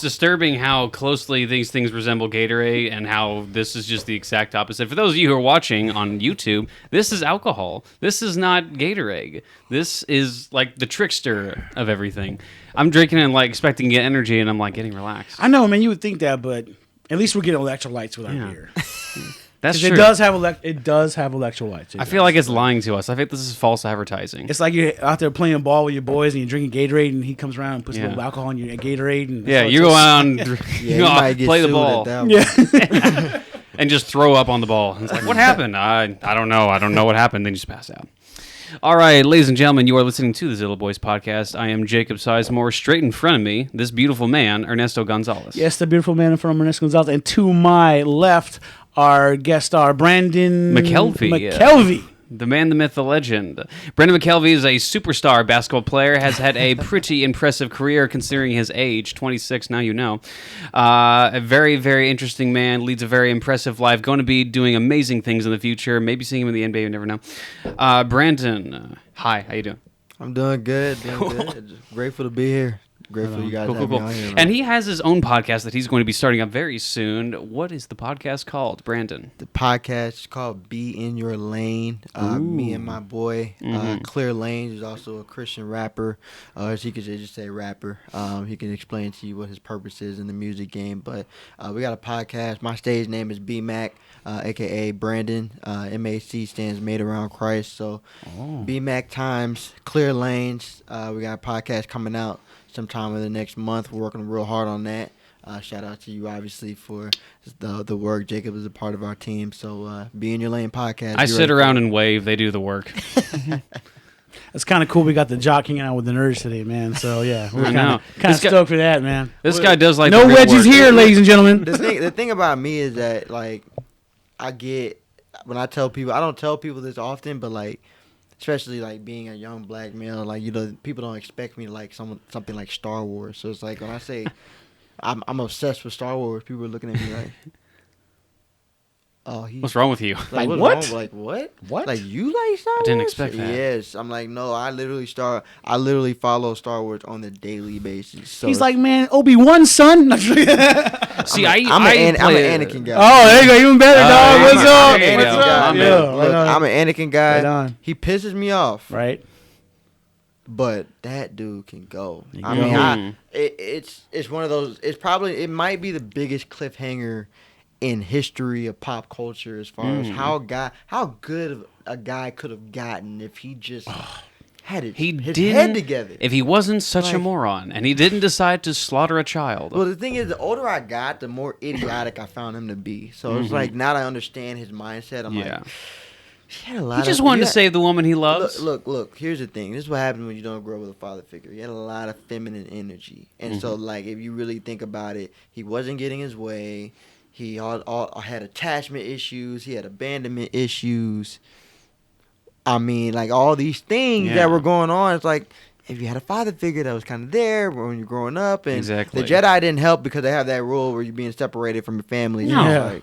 disturbing how closely these things resemble Gatorade and how this is just the exact opposite. For those of you who are watching on YouTube, this is alcohol. This is not Gatorade. This is like the trickster of everything. I'm drinking and like expecting to get energy, and I'm like getting relaxed. I know, man. You would think that, but at least we're getting electrolytes with our beer. That's true. It does have electrolytes. I feel like it's lying to us. I think this is false advertising. It's like you're out there playing ball with your boys and you're drinking Gatorade, and he comes around and puts a little alcohol in your Gatorade. And you go out and play the ball. And just throw up on the ball. It's like, what happened? I don't know. I don't know what happened. Then you just pass out. All right, ladies and gentlemen, you are listening to the Zillow Boys Podcast. I am Jacob Sizemore. Straight in front of me, this beautiful man, Ernesto Gonzalez. Yes, the beautiful man in front of Ernesto Gonzalez. And to my left, our guest star, Brandon McElvey. The man, the myth, the legend. Brandon McKelvey is a superstar basketball player, has had a pretty impressive career considering his age, 26, now you know. A very, very interesting man, leads a very impressive life, going to be doing amazing things in the future, maybe seeing him in the NBA, you never know. Brandon, hi, how you doing? I'm doing good, Just grateful to be here. Grateful you guys have me on here. And he has his own podcast that he's going to be starting up very soon. What is the podcast called, Brandon? The podcast is called Be In Your Lane. Me and my boy, Clear Lane, who's also a Christian rapper. As he could just say rapper. He can explain to you what his purpose is in the music game. But we got a podcast. My stage name is B-Mac, a.k.a. Brandon. MAC stands Made Around Christ. So B-Mac times Clear Lanes. We got a podcast coming out sometime in the next month. We're working real hard on that. Shout out to you, obviously, for the work. Jacob is a part of our team. So Be In Your Lane podcast. I sit around and wave. They do the work. It's kind of cool. We got the jock hanging out with the nerds today, man. So, yeah, we're kind of stoked for that, man. This guy does like no wedges here, ladies and gentlemen. The thing about me is that, like, when I tell people, I don't tell people this often, but, like, especially like being a young black male, like, you know, people don't expect me to like something like Star Wars. So it's like when I say I'm obsessed with Star Wars, people are looking at me like, "Oh, what's wrong with you?" Like what? Like what? What? Like you like Star Wars? I didn't expect that. Yes, I'm like, no, I literally follow Star Wars on the daily basis. So he's like, man, Obi-Wan's son. See, I'm an Anakin guy. Oh, there you go, even better, dog. What's up? I'm an Anakin guy. Right on. He pisses me off, right? But that dude can go. I mean, it's one of those. It might be the biggest cliffhanger in history of pop culture as far as how good a guy could have gotten if he just had his head together. If he wasn't such a moron and he didn't decide to slaughter a child. Well, the thing is, the older I got, the more idiotic I found him to be. So it's like, now that I understand his mindset, I'm like, he just wanted to save the woman he loves. Look, here's the thing. This is what happens when you don't grow with a father figure. He had a lot of feminine energy. And so, like, if you really think about it, he wasn't getting his way. He had attachment issues. He had abandonment issues. I mean, like, all these things that were going on. It's like, if you had a father figure that was kind of there when you're growing up. And exactly. The Jedi didn't help because they have that rule where you're being separated from your family. No. Like,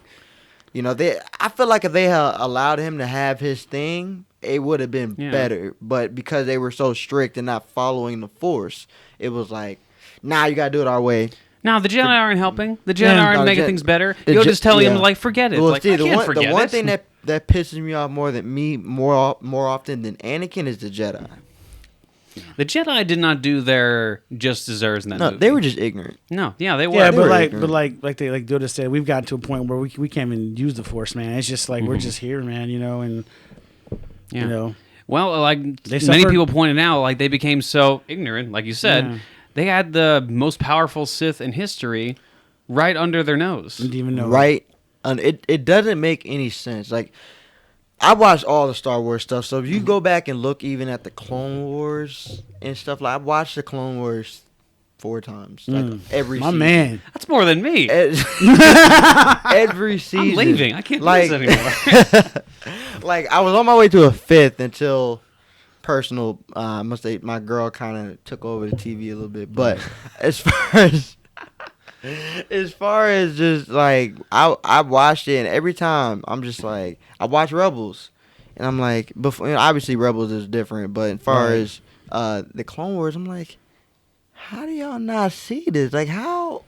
you know, I feel like if they had allowed him to have his thing, it would have been better. But because they were so strict and not following the Force, it was like, nah, you got to do it our way. No, the Jedi aren't helping. The Jedi aren't making things better. You're just telling him, like, forget it. Well, like, see, I can't forget the one it. thing that pisses me off more often than Anakin is the Jedi. The Jedi did not do their just deserves in that movie. They were just ignorant. No, they were. Yeah, but like Doda said, we've gotten to a point where we can't even use the Force, man. It's just like we're just here, man. You know, and you know. Well, like many people pointed out, like they became so ignorant, like you said. Yeah. They had the most powerful Sith in history right under their nose. Didn't even know. Right. And it doesn't make any sense. Like, I watched all the Star Wars stuff, so if you go back and look even at the Clone Wars and stuff, like, I watched the Clone Wars 4 times. Like, every season. My man. That's more than me. Every season. I'm leaving. I can't do this anymore. Like, I was on my way to a 5th until... personal, I must say my girl kind of took over the TV a little bit, but as far as just like I watched it, and every time I'm just like, I watch Rebels, and I'm like, before, you know, obviously Rebels is different, but as far as the Clone Wars, I'm like, how do y'all not see this? Like, how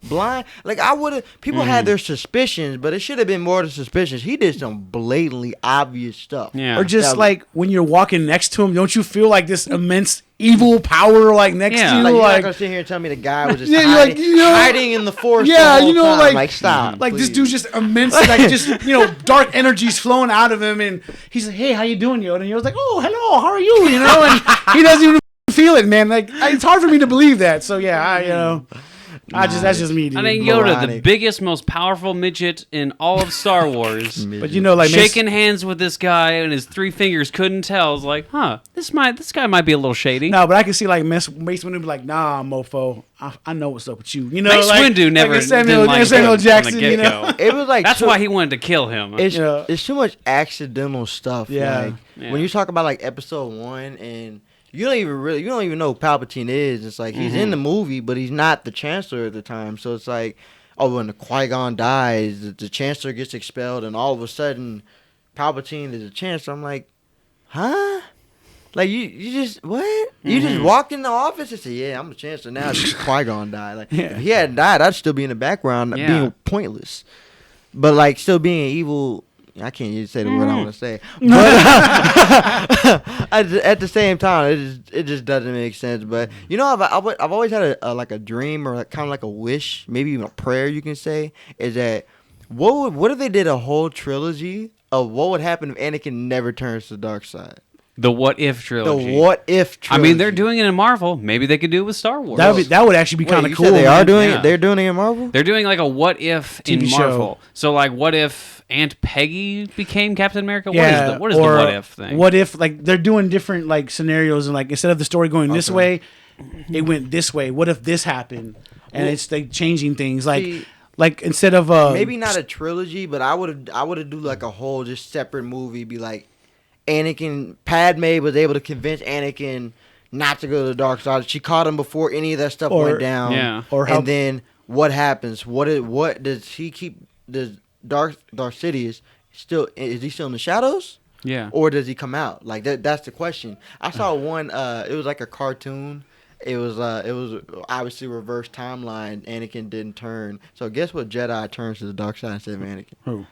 blind. Like I would have. People had their suspicions, but it should have been more than suspicions. He did some blatantly obvious stuff. Yeah. Or just like when you're walking next to him, don't you feel like this immense evil power like next to you? Like you're not like gonna sit here and tell me the guy was just Yeah, hiding, like, you know- hiding in the forest. Yeah, the whole you know, time. like- stop. Like this please. dude's just immense, like just dark energies flowing out of him, and he's like, "Hey, how you doing, Yoda?" And Yoda's like, "Oh, hello, how are you?" You know, and he doesn't even feel it, man. Like it's hard for me to believe that. So yeah, that's just me, dude. I think Yoda, the moronic. biggest, most powerful midget in all of Star Wars. But like shaking hands with this guy and his 3 fingers couldn't tell. It's like, this guy might be a little shady. No, but I can see like Mace Windu be like, "Nah, mofo, I know what's up with you." You know, Mace like, Windu never like Samuel, didn't like Samuel him from Jackson. the You get-go. know, It was like That's why he wanted to kill him. It's too much accidental stuff. Yeah. Like, when you talk about like episode 1 and you don't even know who Palpatine is. It's like he's in the movie, but he's not the Chancellor at the time. So it's like, when the Qui-Gon dies, the Chancellor gets expelled, and all of a sudden, Palpatine is the Chancellor. I'm like, huh? Like you just what? You just walked in the office and said, "Yeah, I'm the Chancellor now." Qui-Gon died. Like if he hadn't died, I'd still be in the background, being pointless. But like still being evil. I can't even say the word I want to say. But at the same time, it just doesn't make sense. But I've always had a dream or kind of like a wish, maybe even a prayer you can say, is that what if they did a whole trilogy of what would happen if Anakin never turns to the dark side? The What If trilogy. The What If trilogy. I mean, they're doing it in Marvel. Maybe they could do it with Star Wars. that would actually be kind of you cool. said they are man. doing Yeah. it. They're doing it in Marvel. They're doing like a What If in TV show. Marvel. So like, what if Aunt Peggy became Captain America? Yeah, what is the What If thing? What if like they're doing different like scenarios and like instead of the story going this way, it went this way. What if this happened? And it's like changing things like instead of Maybe not a trilogy, but I would do like a whole just separate movie. Be like, Padme was able to convince Anakin not to go to the dark side. She caught him before any of that stuff went down. Yeah. And then what happens? What does he keep? Does Darth Sidious is he still in the shadows? Yeah. Or does he come out? Like that's the question. I saw one. It was like a cartoon. It was obviously reverse timeline. Anakin didn't turn. So guess what Jedi turns to the dark side instead of Anakin? Who?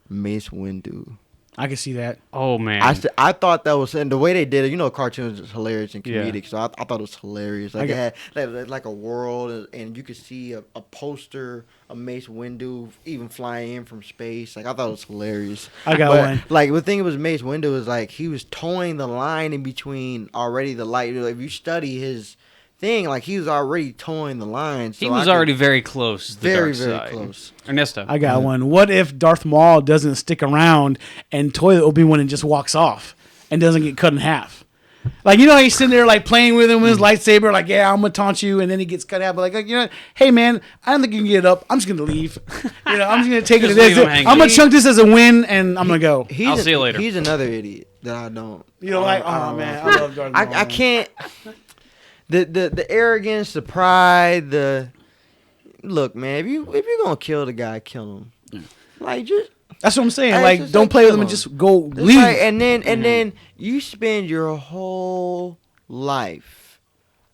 Mace Windu. I can see that. Oh man. I thought that was, and the way they did it, cartoons is hilarious and Yeah. comedic. So I thought it was hilarious. Like it had like a world, and you could see a poster of Mace Windu even flying in from space. Like I thought it was hilarious. I got one. Like the thing was Mace Windu was like he was towing the line in between already the light. Like, if you study his thing, like he was already towing the line. So he was already very close to the very dark side. close. Ernesto. I got one. What if Darth Maul doesn't stick around and toilet Obi-Wan and just walks off and doesn't get cut in half? Like, he's sitting there like playing with him with his lightsaber, like, yeah, I'm gonna taunt you, and then he gets cut in half. But like, hey man, I don't think you can get up. I'm just gonna leave. I'm just gonna take it. Just leave him I'm hanging. gonna chunk this as a win, and I'm gonna go. I'll see you later. He's another idiot that I don't. Man, I love Darth Maul. I can't. The arrogance, the pride, look, man. If you're gonna kill the guy, kill him. Like just. That's what I'm saying. Hey, Like, just don't like play with kill him and him. just go It's leave. like- and then you spend your whole life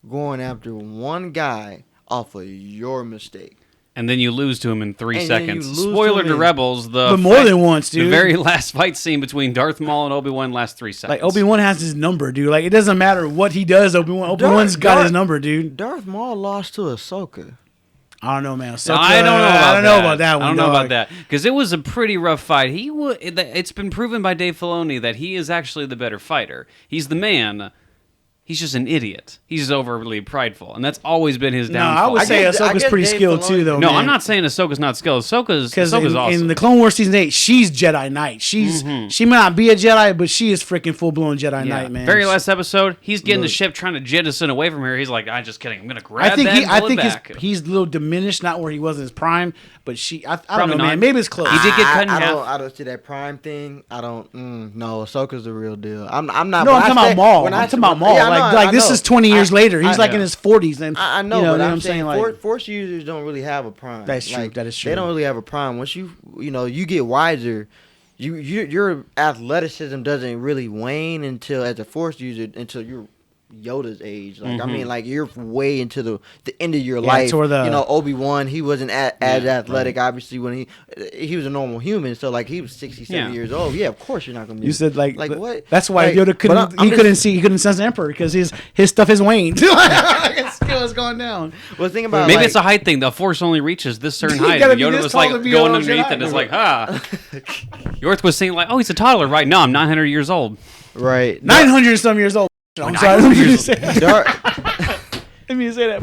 going after one guy off of your mistake. And then you lose to him in 3 And then you seconds. lose to Spoiler him to in- Rebels. But more than once, The dude. very last fight scene between Darth Maul and Obi-Wan lasts 3 seconds. Like, Obi-Wan has his number, dude. Like, it doesn't matter what he does, Obi-Wan's got his number, dude. Darth Maul lost to Ahsoka. I don't know, man. No, I don't know about I don't know about that one. I don't know dog. about that because it was a pretty rough fight. It's been proven by Dave Filoni that he is actually the better fighter. He's the man. He's just an idiot. He's overly prideful, and that's always been his No, downfall. I would say I Ahsoka's guess pretty Dave skilled Filoni- too, though. No, man. I'm not saying Ahsoka's not skilled. Ahsoka's Because awesome. in the Clone Wars season 8, she's Jedi Knight. She may not be a Jedi, but she is freaking full blown Jedi Knight, man. Very last episode, he's getting the ship trying to jettison away from her. He's like, "I'm just kidding. I'm gonna grab I think that." I and pull think it back. he's a little diminished, not where he was in his prime, but I don't Probably know, not. man. Maybe it's close. He did get cut in I half. I don't see that Prime thing. I don't. No, Ahsoka's the real deal. I'm not. No, when I'm I talking say- about Maul. when I'm I- talking about Maul. Yeah, I know, like I this know. is 20 years later. He's like in yeah. his 40s, and I know, you know but what I'm saying like, Force users don't really have a prime. That's true, Like, that is true. They don't really have a prime. Once you get wiser, your athleticism doesn't really wane until as a Force user until you're Yoda's age. Like I mean, like you're way into the end of your life. toward the- Obi-Wan, he wasn't as athletic, obviously, when he was a normal human. So like he was 67 years old. Yeah, of course you're not gonna be. You said like what? That's why Like, Yoda couldn't. but I'm He couldn't sense the Emperor because his stuff has waned. His skill is going down. Well, think about Maybe it's a height thing. The Force only reaches this certain height. gotta And be Yoda this was tall like to be going a underneath, Jedi. and it's like, Yorth was saying like, oh, he's a toddler, right? No, I'm 900 years old. right. 900 some years old. I'm sorry. Let me say that. Let me say that.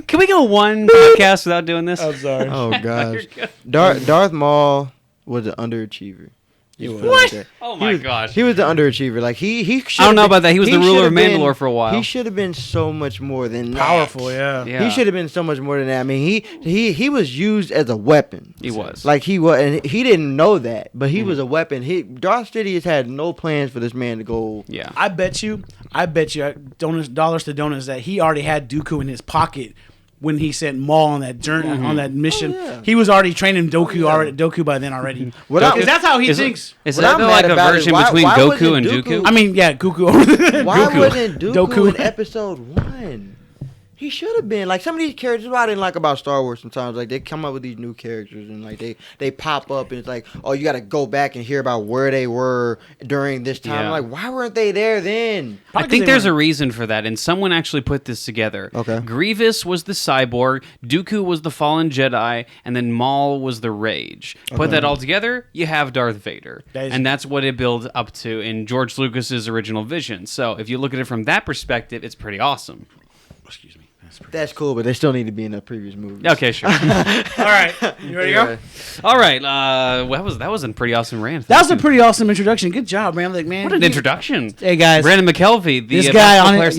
Can we go one podcast without doing this? I'm sorry. Oh gosh. You're good. Darth Maul was an underachiever. What? Oh my gosh. He was the underachiever. Like he should. I don't know about that. He was the ruler of Mandalore for a while. He should have been so much more than Powerful, that. yeah. He should have been so much more than that. I mean, he was used as a weapon. He was. Like he was, and he didn't know that, but he was a weapon. Darth Sidious had no plans for this man to go. Yeah. I bet you, dollars to donuts, that he already had Dooku in his pocket when he sent Maul on that journey, on that mission. Oh, yeah. He was already training Doku by then already. What Because that's how he thinks. Is What that I'm like mad a about is version why between wasn't Goku and Dooku- Dooku? I mean, yeah, Goku over there. Why Dooku. wasn't Dooku Doku. in episode 1? He should have been. Like some of these characters, what I didn't like about Star Wars sometimes, like they come up with these new characters and like they pop up and it's like, oh, you got to go back and hear about where they were during this time. Yeah. Like, why weren't they there then? I think there's a reason for that, and someone actually put this together. Okay. Grievous was the cyborg, Dooku was the fallen Jedi, and then Maul was the Rage. Put that all together, you have Darth Vader. And that's what it builds up to in George Lucas's original vision. So if you look at it from that perspective, it's pretty awesome. Excuse me. That's cool, but they still need to be in the previous movie. Okay, sure. All right. You ready to go? All right. That was a pretty awesome rant. That was a pretty awesome introduction. Good job, man. Like, man. What an introduction. Hey, guys. Brandon McElvey, the This guy on basketball player it,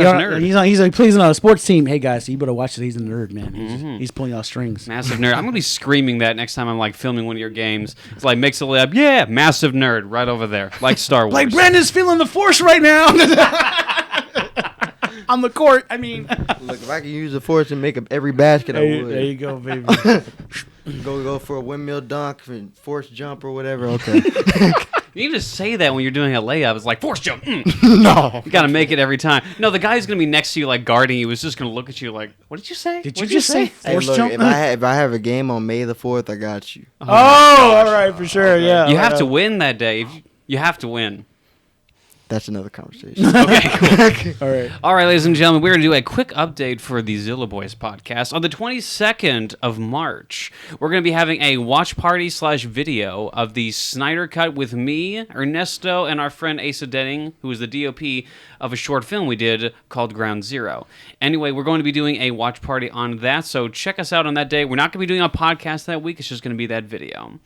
slash nerd. he's plays on a sports team. Hey guys, so you better watch it. He's a nerd, man. He's pulling out strings. Massive nerd. I'm gonna be screaming that next time I'm like filming one of your games. It's like mix a lab. Yeah, massive nerd right over there, like Star Wars. Like Brandon's feeling the force right now. On the court. I mean, Look, if I could use the force and make up every basket, I would. there you go, baby. Go for a windmill dunk, and force jump or whatever. Okay. You need to say that when you're doing a layup. It's like force jump. No, You gotta make it every time. No, the guy's gonna be next to you, like guarding you. Is just gonna look at you like, "What did you say? Did What'd you just say Hey, force look, jump? if I have a game on May the 4th, I got you. Oh, all right, for sure. Yeah, You have to win that day. You have to win." That's another conversation. Okay, cool. All right. All right, ladies and gentlemen, we're going to do a quick update for the Zillow Boys podcast. On the 22nd of March, we're going to be having a watch party / video of the Snyder Cut with me, Ernesto, and our friend Asa Denning, who is the DOP of a short film we did called Ground Zero. Anyway, we're going to be doing a watch party on that, so check us out on that day. We're not going to be doing a podcast that week. It's just going to be that video.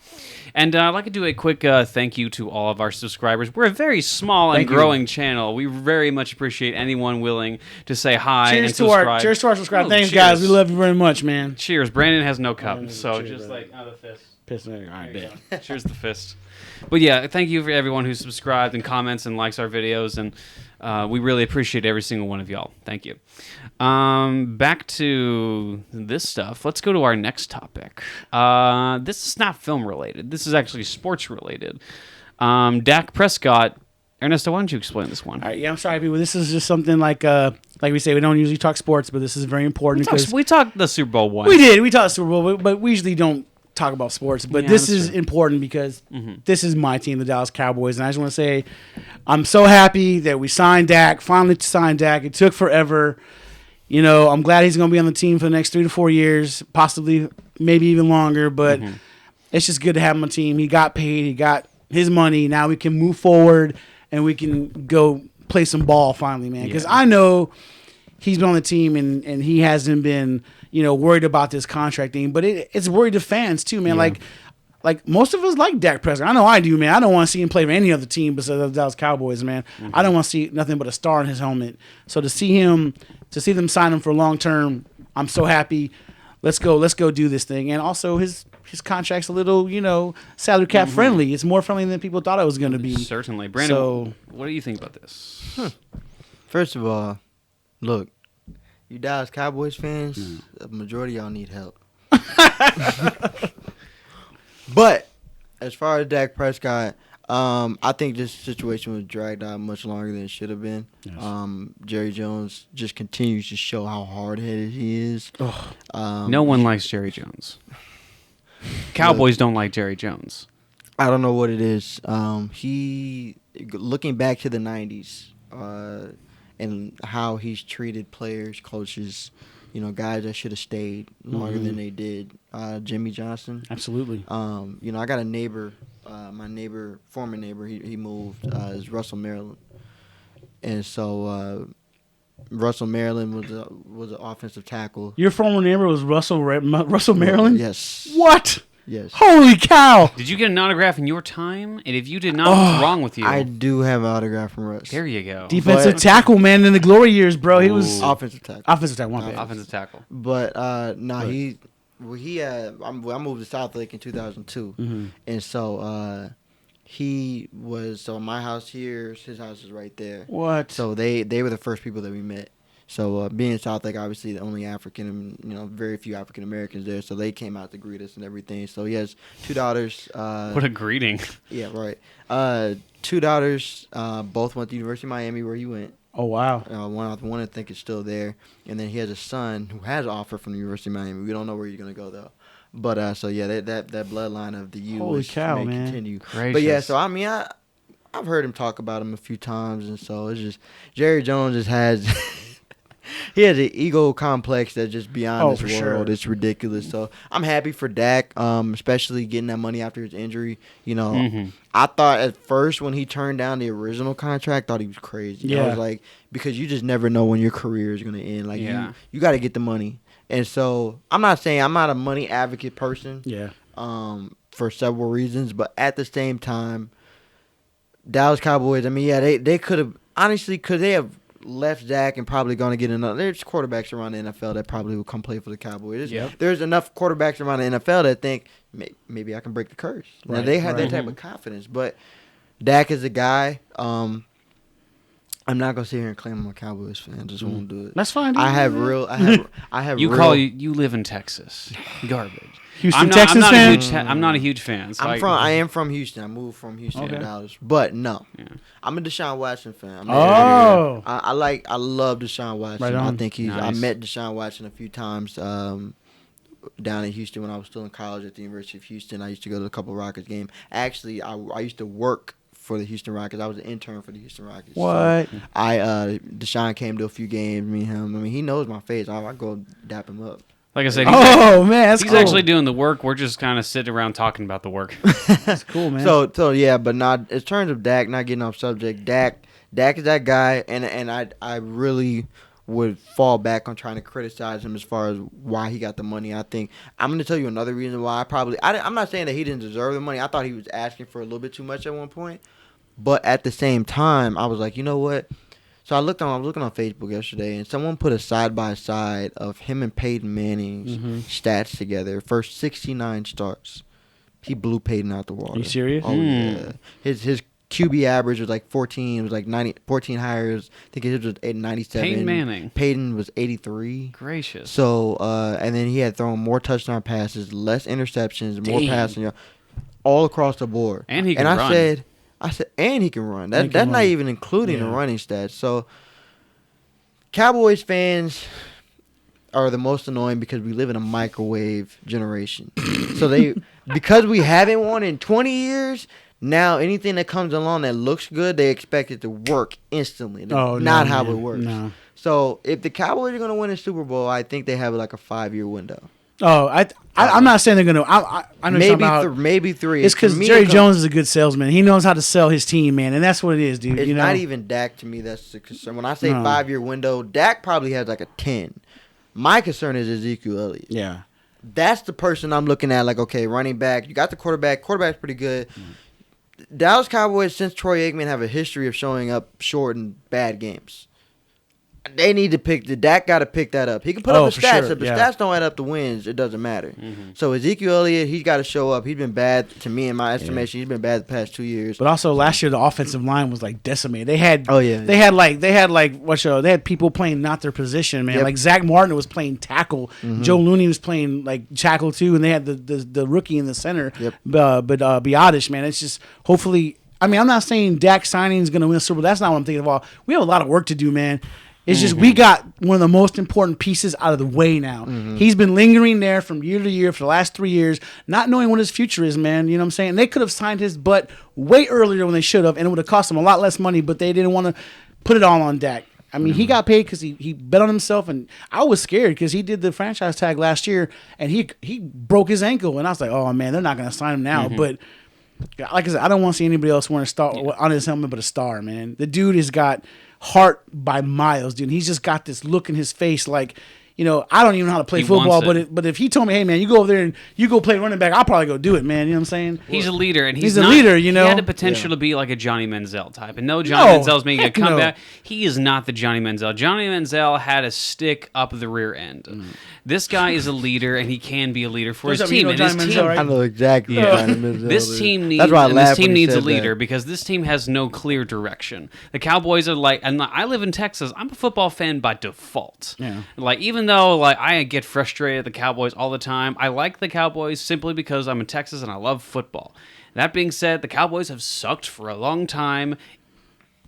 And I'd like to do a quick thank you to all of our subscribers. We're a very small and growing channel. We very much appreciate anyone willing to say hi and subscribe. Cheers to our subscribers. Oh, Thanks, cheers. guys. We love you very much, man. Cheers. Brandon has no cup, so cheers, just brother. like the fist. Piss me. All right, bet. Cheers the fist. But yeah, thank you for everyone who subscribed and comments and likes our videos, and we really appreciate every single one of y'all. Thank you. Back to this stuff. Let's go to our next topic. This is not film related. This is actually sports related. Dak Prescott. Ernesto, why don't you explain this one? All right, yeah, I'm sorry, people. This is just something like we say, we don't usually talk sports, but this is very important because We talked the Super Bowl one. we talked Super Bowl, but we usually don't talk about sports. But Yeah, this that's is true. important because this is my team, the Dallas Cowboys, and I just want to say I'm so happy that we signed Dak. Finally signed Dak. It took forever. You know, I'm glad he's going to be on the team for the next 3 to 4 years, possibly maybe even longer. But it's just good to have him on the team. He got paid. He got his money. Now we can move forward and we can go play some ball finally, man. Because I know he's been on the team and he hasn't been, worried about this contract thing. But it's worried to fans too, man. Yeah. Like most of us like Dak Prescott. I know I do, man. I don't want to see him play for any other team besides the Dallas Cowboys, man. I don't want to see nothing but a star in his helmet. So to see them sign him for long term, I'm so happy. Let's go do this thing. And also his contract's a little, salary cap friendly. It's more friendly than people thought it was going to be. Certainly. Brandon, So- what do you think about this? First of all, look, you Dallas Cowboys fans, the majority of y'all need help. But as far as Dak Prescott, I think this situation was dragged out much longer than it should have been. Yes. Jerry Jones just continues to show how hard-headed he is. No one likes Jerry Jones. Cowboys don't like Jerry Jones. I don't know what it is. He, looking back to the 90s, and how he's treated players, coaches, guys that should have stayed longer than they did. Jimmy Johnson. Absolutely. I got a neighbor, former neighbor, he moved, is Russell, Maryland. And so Russell, Maryland was an offensive tackle. Your former neighbor was Russell Maryland? Yes. What? Yes. Holy cow! Did you get an autograph in your time? And if you did not, what's wrong with you? I do have an autograph from Russ. There you go. Defensive tackle, man, in the glory years, bro. He was Offensive tackle. offensive tackle. My bad. Offensive tackle. But I moved to South Lake in 2002, and so he was my house here, his house is right there. What? So they were the first people that we met. So being in South Lake, obviously the only African, very few African Americans there. So they came out to greet us and everything. So he has 2 daughters. What a greeting. Yeah, right. 2 daughters. Both went to University of Miami, where he went. Oh wow. One I think is still there, and then he has a son who has an offer from the University of Miami. We don't know where he's gonna go though. But so yeah, that bloodline of the U Holy cow, man. continue. Gracious. But yeah, so I mean I've heard him talk about him a few times, and so it's just Jerry Jones just has he has an ego complex that's just beyond this world. Sure. It's ridiculous. So I'm happy for Dak, especially getting that money after his injury. I thought at first when he turned down the original contract, thought he was crazy. Yeah. I was like, because you just never know when your career is going to end. Like you got to get the money. And so I'm not saying I'm not a money advocate person. Yeah. For several reasons, but at the same time, Dallas Cowboys. I mean, yeah, they could have honestly they have left Zack and probably going to get another. There's quarterbacks around the NFL that probably will come play for the Cowboys. There's enough quarterbacks around the NFL that think maybe I can break the curse. Right, now they have that type of confidence, but Dak is a guy. I'm not gonna sit here and claim I'm a Cowboys fan. Just won't do it. That's fine. I have. You live in Texas. Garbage. Houston, Texas fan? I'm not a huge fan. So I am from Houston. I moved from Houston to Dallas. But no. Yeah. I'm a Deshaun Watson fan. I love Deshaun Watson. Right on. I think nice. I met Deshaun Watson a few times down in Houston when I was still in college at the University of Houston. I used to go to a couple Rockets games. Actually, I used to work for the Houston Rockets. I was an intern for the Houston Rockets. What? So Deshaun came to a few games, me and him. I mean, he knows my face. I go dap him up. Like I said, he's he's actually doing the work. We're just kind of sitting around talking about the work. That's cool, man. So yeah, but not in terms of Dak, not getting off subject. Dak is that guy, and I really would fall back on trying to criticize him as far as why he got the money. I think I'm going to tell you another reason why I'm not saying that he didn't deserve the money. I thought he was asking for a little bit too much at one point, but at the same time, I was like, you know what? So I was looking on Facebook yesterday, and someone put a side-by-side of him and Peyton Manning's stats together. First 69 starts, he blew Peyton out the water. Are you serious? Oh, yeah. His QB average was like 14. It was like 14 hires. I think his was 97. Peyton Manning. Peyton was 83. Gracious. So, and then he had thrown more touchdown passes, less interceptions, more passing, all across the board. And he can run. I said, and he can run. That's not even including the running stats. So, Cowboys fans are the most annoying because we live in a microwave generation. So because we haven't won in 20 years, now anything that comes along that looks good, they expect it to work instantly. Not how it works. No. So if the Cowboys are going to win a Super Bowl, I think they have like a 5-year window. Oh, I'm not saying they're going to. I know maybe 3. It's because Jerry Jones is a good salesman. He knows how to sell his team, man, and that's what it is, dude. It's not even Dak to me. That's the concern. When I say 5-year window, Dak probably has like a 10. My concern is Ezekiel Elliott. Yeah, that's the person I'm looking at. Like, okay, running back. You got the quarterback. Quarterback's pretty good. Dallas Cowboys, since Troy Aikman, have a history of showing up short in bad games. They need to pick. The Dak got to pick that up. He can put up the stats. If the stats don't add up to wins, it doesn't matter. So Ezekiel Elliott, he's got to show up. He's been bad to me in my estimation. He's been bad the past 2 years. But also last year the offensive line was like decimated. They had They had people playing not their position, man. Yep. Like Zack Martin was playing tackle. Joe Looney was playing like tackle too, and they had the rookie in the center. Yep. But Biotish, man, it's just hopefully. I mean, I'm not saying Dak signing is going to win a Super Bowl. That's not what I'm thinking of all. We have a lot of work to do, man. It's just we got one of the most important pieces out of the way now. He's been lingering there from year to year for the last 3 years, not knowing what his future is, man. You know what I'm saying? They could have signed his butt way earlier when they should have, and it would have cost him a lot less money, but they didn't want to put it all on Dak. I mean, he got paid because he bet on himself, and I was scared because he did the franchise tag last year, and he broke his ankle, and I was like, oh, man, they're not going to sign him now. But like I said, I don't want to see anybody else wearing a star on his helmet but a star, man. The dude has got heart by miles, dude. He's just got this look in his face like, you know, I don't even know how to play football, but if he told me, hey, man, you go over there and you go play running back, I'll probably go do it, man. You know what I'm saying? He's a leader, and he's a leader, you know? He had the potential to be like a Johnny Manziel type. And Johnny Manziel's making a comeback. No. He is not the Johnny Manziel. Johnny Manziel had a stick up the rear end. This guy is a leader, and he can be a leader for his team. You know Manziel, right? I know exactly what Johnny Manziel This team needs a leader because this team has no clear direction. The Cowboys are like, and I live in Texas. I'm a football fan by default. Yeah. Like, even though like I get frustrated at the Cowboys all the time, I like the Cowboys simply because I'm in Texas and I love football. That being said, the Cowboys have sucked for a long time.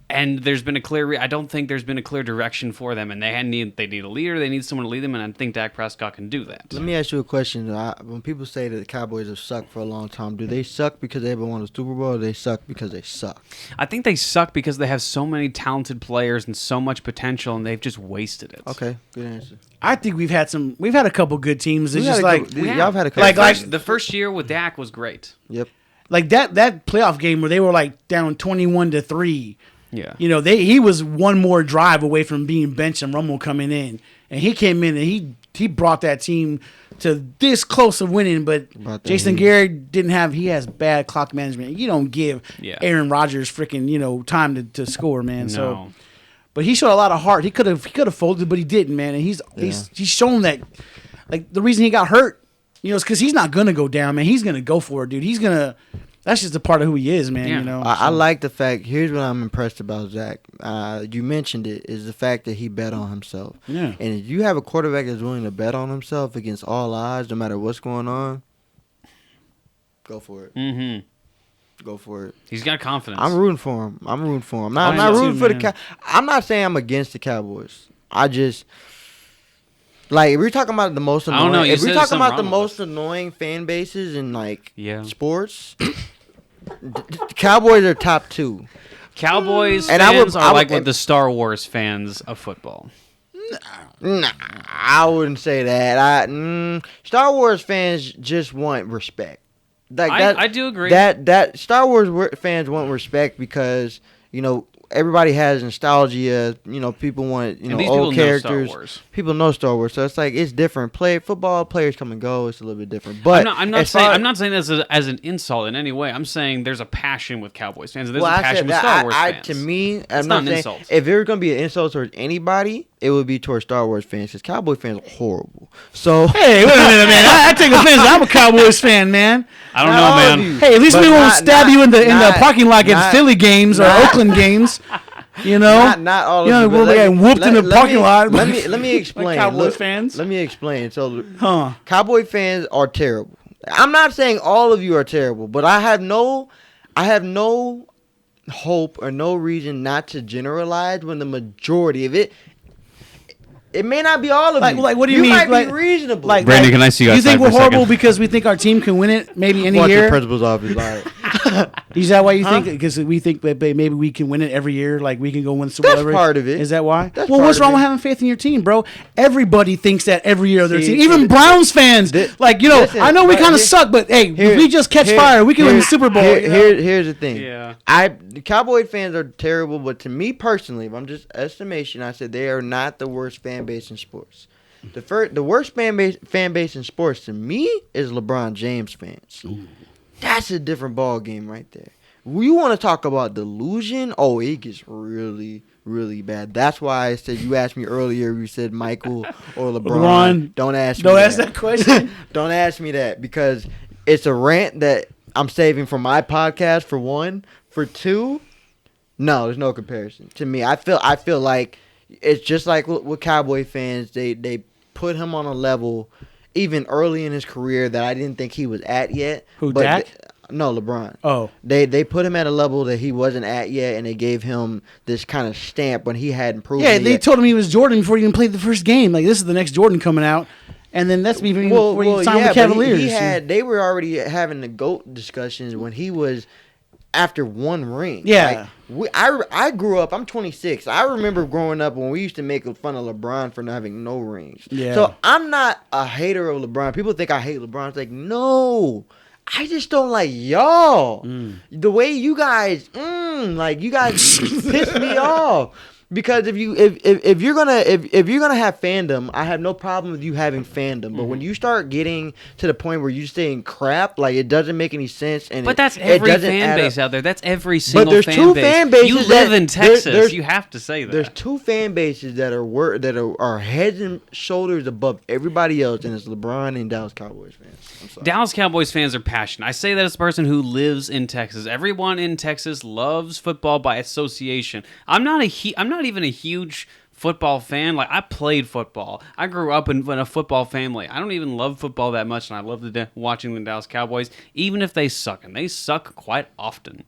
And there's been a clear. I don't think there's been a clear direction for them, and they need a leader. They need someone to lead them, and I think Dak Prescott can do that. Let me ask you a question. When people say that the Cowboys have sucked for a long time, do they suck because they haven't won a Super Bowl, or do they suck because they suck? I think they suck because they have so many talented players and so much potential, and they've just wasted it. Okay, good answer. I think we've had a couple good teams. It's just like y'all have had a couple. Like the first year with Dak was great. Yep. Like that playoff game where they were like down 21-3. Yeah, you know, he was one more drive away from being benched and Romo coming in, and he came in and he brought that team to this close of winning. But Jason Garrett he has bad clock management. You don't give Aaron Rodgers freaking time to score, man. No. So, but he showed a lot of heart. He could have folded, but he didn't, man. And he's shown that, like, the reason he got hurt, is because he's not gonna go down, man. He's gonna go for it, dude. He's gonna. That's just a part of who he is, man. Yeah. I like the fact. Here's what I'm impressed about Zach. You mentioned it, is the fact that he bet on himself. Yeah. And if you have a quarterback that's willing to bet on himself against all odds, no matter what's going on, go for it. Mm-hmm. Go for it. He's got confidence. I'm rooting for him. I'm not rooting for the I'm not saying I'm against the Cowboys. I just. Like, if we're talking about the most annoying, annoying fan bases in sports, Cowboys are top 2. Cowboys fans are like the Star Wars fans of football. Nah, I wouldn't say that. Star Wars fans just want respect. Like I do agree. That Star Wars fans want respect because everybody has nostalgia. People want old characters. People know Star Wars, so it's like it's different. Football players come and go. It's a little bit different. But I'm not saying this as an insult in any way. I'm saying there's a passion with Cowboys fans. There's a passion with Star Wars fans. To me, it's not an insult. If there's gonna be an insult towards anybody, it would be towards Star Wars fans because Cowboy fans are horrible. So hey, wait a minute, man. I take offense. I'm a Cowboys fan, man. I don't know, man. Hey, at least we won't stab you in the parking lot at Philly games or Oakland games. Not all of you. We're getting whooped in the parking lot. Let me explain. Like Cowboys fans. Let me explain. So, Cowboy fans are terrible. I'm not saying all of you are terrible, but I have no hope or no reason not to generalize when the majority of it. It may not be all of you. Like, what do you mean? You might be reasonable. Like, Brandon, can I see you outside? You think we're horrible because we think our team can win it maybe any year? The principal's office. Is that why you think? Because we think that maybe we can win it every year. Like, we can go win the Super Bowl. That's part of it. Is that why? That's what's wrong with having faith in your team, bro? Everybody thinks that every year of their team. Even Browns fans. Listen, I know we kind of suck, but hey, if we just catch fire, we can win the Super Bowl. Here's the thing. Yeah. The Cowboy fans are terrible, but to me personally, if I'm just estimation, I said they are not the worst fan base in sports. The worst fan base in sports to me is LeBron James fans. Ooh. That's a different ball game right there. We want to talk about delusion. Oh, it gets really, really bad. That's why I said you asked me earlier. You said Michael or LeBron. Don't ask me. Don't ask that question. Don't ask me that because it's a rant that I'm saving for my podcast. For one, for two, no, there's no comparison to me. I feel like it's just like with Cowboy fans. They put him on a level even early in his career that I didn't think he was at yet. Dak? No, LeBron. Oh. They put him at a level that he wasn't at yet, and they gave him this kind of stamp when he hadn't proven Yeah, it they yet. told him he was Jordan before he even played the first game. Like, this is the next Jordan coming out. And then that's even before he signed with the Cavaliers. They were already having the GOAT discussions when he was after one ring. Yeah. I grew up, I'm 26. I remember growing up when we used to make fun of LeBron for not having no rings. Yeah. So I'm not a hater of LeBron. People think I hate LeBron. It's like, no. I just don't like y'all. The way you guys, you guys piss me off. Because if you're gonna have fandom, I have no problem with you having fandom. But when you start getting to the point where you're saying crap, like it doesn't make any sense. But that's every fan base out there. That's every single there's fan two base. fan bases. You live in Texas. You have to say that. There's two fan bases that are heads and shoulders above everybody else, and it's LeBron and Dallas Cowboys fans. I'm sorry. Dallas Cowboys fans are passionate. I say that as a person who lives in Texas. Everyone in Texas loves football by association. I'm not even a huge football fan. Like, I played football. I grew up in a football family. I don't even love football that much, and I love watching the Dallas Cowboys, even if they suck, and they suck quite often.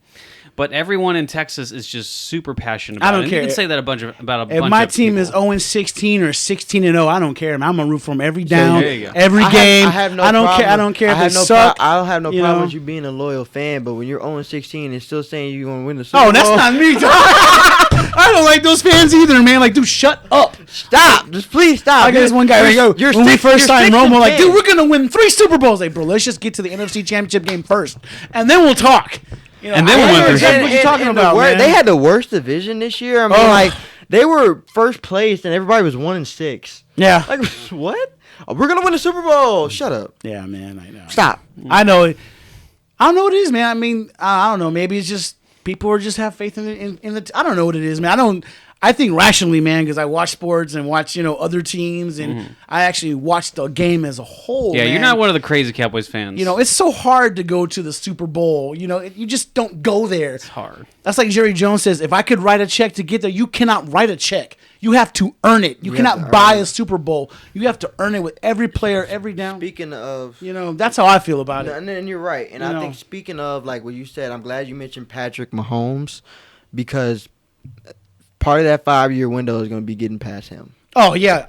But everyone in Texas is just super passionate about it. I don't care. You can say that about a bunch of people. If my team is 0-16 or 16-0, I don't care. I'm gonna root for them every down, there you go. every game. I don't care if they suck. I don't have no problem with you being a loyal fan, but when you're 0-16 and still saying you're gonna win the Super Bowl. Oh, that's not me. I don't like those fans either, man. Like, dude, shut up. Stop. Just please stop. I guess one guy, when we first signed Romo, like, dude, we're going to win 3 Super Bowls. Like, bro, let's just get to the NFC Championship game first, and then we'll talk. You know, and then we'll win 3 Super Bowls. What you talking about, man? They had the worst division this year. I mean, like, they were first place, and everybody was 1-6. Yeah. Like, what? Oh, we're going to win the Super Bowl. Shut up. Yeah, man, I know. Stop. I know. I don't know what it is, man. I mean, I don't know. Maybe it's just people are just have faith in the. I don't know what it is, man. I think rationally, man, because I watch sports and watch other teams, and I actually watch the game as a whole. Yeah, man. You're not one of the crazy Cowboys fans. It's so hard to go to the Super Bowl. You just don't go there. It's hard. That's like Jerry Jones says, if I could write a check to get there, you cannot write a check. You have to earn it. You cannot buy a Super Bowl. You have to earn it with every player, every down. Speaking of... that's how I feel about it. And you're right. And I think speaking of, like what you said, I'm glad you mentioned Patrick Mahomes, because part of that 5-year window is going to be getting past him. Oh, yeah.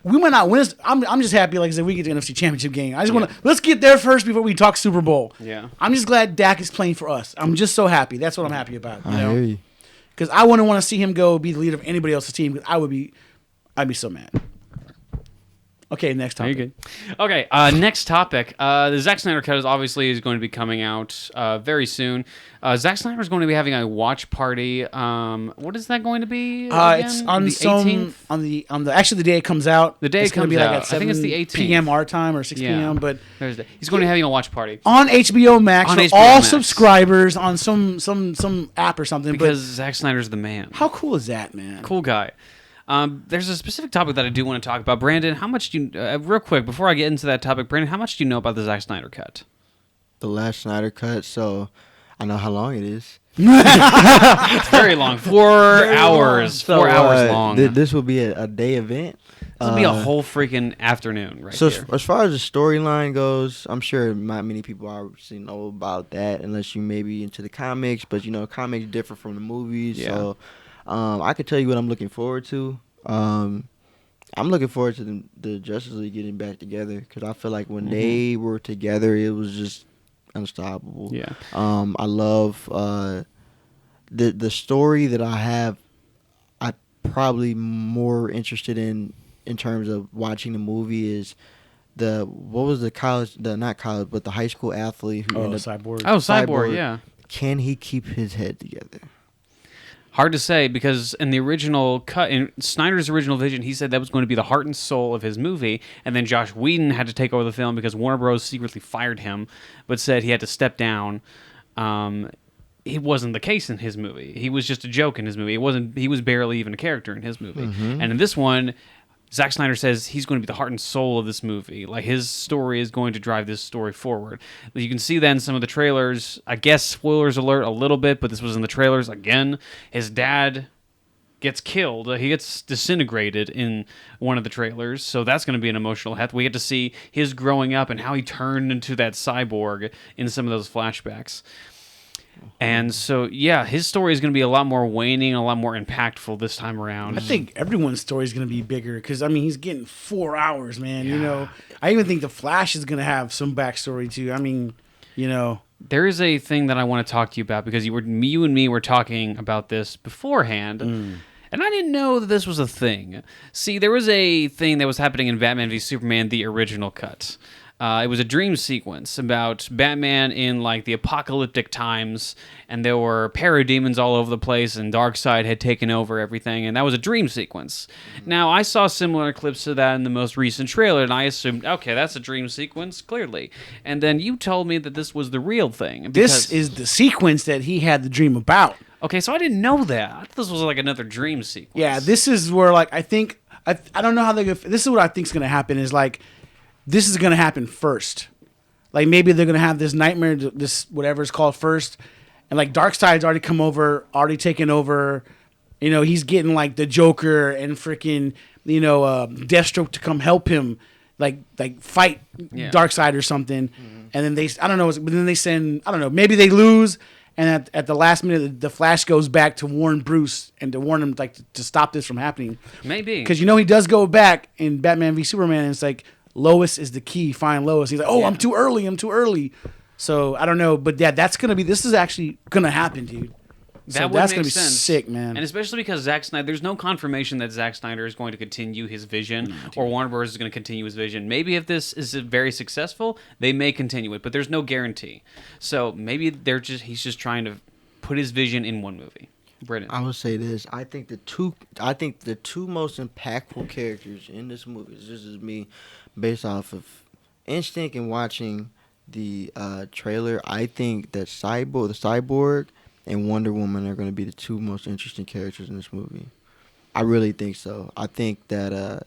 We might not win. I'm just happy, like I said, we get the NFC Championship game. I just want to, let's get there first before we talk Super Bowl. Yeah. I'm just glad Dak is playing for us. I'm just so happy. That's what I'm happy about. I hear you. Because I wouldn't want to see him go be the leader of anybody else's team. Because I'd be so mad. Okay, next topic. Good. Okay, next topic. The Zack Snyder cut is going to be coming out very soon. Zack Snyder is going to be having a watch party. What is that going to be? It's on the 18th? Actually the day it comes out. The day it's it comes be like out. At 7 I think it's the 18th p.m. our time or 6 p.m. But Thursday. He's going to be having a watch party on HBO Max for all subscribers on some app or something. Because Zack Snyder's the man. How cool is that, man? Cool guy. There's a specific topic that I do want to talk about. Brandon, how much do you, real quick, before I get into that topic, Brandon, how much do you know about the Zack Snyder cut? The last Snyder cut, so I know how long it is. It's very long. 4 hours. So, 4 hours long. This will be a day event. This will be a whole freaking afternoon right here. So as far as the storyline goes, I'm sure not many people obviously know about that unless you may be into the comics. But, comics differ from the movies. Yeah. So I could tell you what I'm looking forward to. I'm looking forward to the Justice League getting back together because I feel like when they were together, it was just unstoppable. Yeah. I love the story that I have. I'm probably more interested in terms of watching the movie is the high school athlete who ended up Cyborg. Oh, Cyborg, yeah. Can he keep his head together? Hard to say because in the original cut, in Snyder's original vision, he said that was going to be the heart and soul of his movie, and then Josh Whedon had to take over the film because Warner Bros. Secretly fired him, but said he had to step down. It wasn't the case in his movie. He was just a joke in his movie. He was barely even a character in his movie. And in this one, Zack Snyder says he's going to be the heart and soul of this movie. Like, his story is going to drive this story forward. You can see that in some of the trailers. I guess, spoilers alert, a little bit, but this was in the trailers. Again, his dad gets killed. He gets disintegrated in one of the trailers, so that's going to be an emotional heft. We get to see his growing up and how he turned into that cyborg in some of those flashbacks. And so, yeah, his story is going to be a lot more waning, a lot more impactful this time around. I think everyone's story is going to be bigger because, I mean, he's getting 4 hours, man. You know, I even think The Flash is going to have some backstory, too. I mean, you know. There is a thing that I want to talk to you about because you and me were talking about this beforehand, and I didn't know that this was a thing. See, there was a thing that was happening in Batman v Superman, the original cut. It was a dream sequence about Batman in like the apocalyptic times, and there were parademons all over the place, and Darkseid had taken over everything, and that was a dream sequence. Now, I saw similar clips to that in the most recent trailer, and I assumed, okay, that's a dream sequence, clearly. And then you told me that this was the real thing. This is the sequence that he had the dream about. Okay, so I didn't know that. I thought this was like another dream sequence. Yeah, this is where, like, I think, I don't know how they're going to, this is what I think is going to happen is, like, this is going to happen first. Like, maybe they're going to have this nightmare, this whatever it's called first. And, like, Darkseid's already come over, already taken over. You know, he's getting, like, the Joker and freaking, you know, Deathstroke to come help him, like fight Darkseid or something. And then I don't know, but then they send, I don't know, maybe they lose. And at the last minute, the Flash goes back to warn Bruce and to warn him, like, to stop this from happening. Maybe. Because, you know, he does go back in Batman v Superman, and it's like, Lois is the key. Find Lois. He's like, oh, I'm too early. So I don't know, but yeah, this is actually gonna happen, dude. That's gonna be sick, man. And especially because Zack Snyder, there's no confirmation that Zack Snyder is going to continue his vision or Warner Bros. Is going to continue his vision. Maybe if this is very successful, they may continue it, but there's no guarantee. So maybe he's just trying to put his vision in one movie. Brennan. I would say this. I think the two most impactful characters in this movie, this is me based off of instinct and watching the trailer. I think that the Cyborg and Wonder Woman are going to be the two most interesting characters in this movie. I really think so. I think that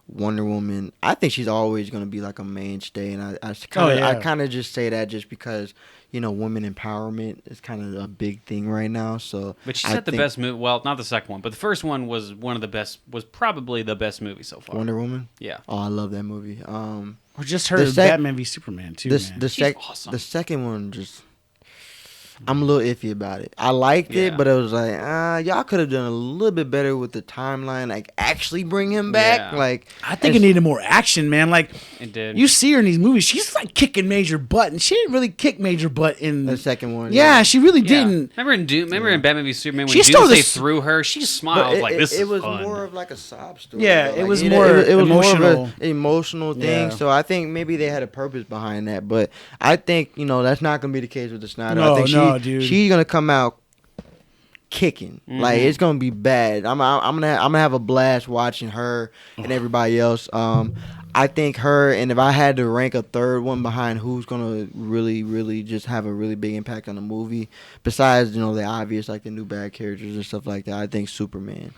Wonder Woman, I think she's always going to be like a mainstay, and I kind of just say that just because, you know, women empowerment is kind of a big thing right now. So, but she said the best movie. Well, not the second one, but the first one was one of the best. Was probably the best movie so far. Wonder Woman. Yeah. Oh, I love that movie. Or just her Batman v Superman too. Man. She's awesome. The second one just. I'm a little iffy about it. I liked it, but it was like, y'all could have done a little bit better with the timeline. Like, actually bring him back. Yeah. Like, I think it needed more action, man. Like, it did. You see her in these movies, she's like kicking major butt, and she didn't really kick major butt in the second one. Yeah, she really didn't. Remember in Doom? Remember in Batman v Superman when She Doomsday threw her? She smiled like this. It was fun. more of like a sob story. Yeah, though. it was more an emotional thing. Yeah. So I think maybe they had a purpose behind that. But I think, you know, that's not gonna be the case with the Snyder. I think dude. She's gonna come out kicking. Like, it's gonna be bad. I'm gonna have a blast watching her and everybody else. I think her, and if I had to rank a third one behind who's gonna really, really just have a really big impact on the movie, besides, you know, the obvious like the new bad characters and stuff like that, I think Superman.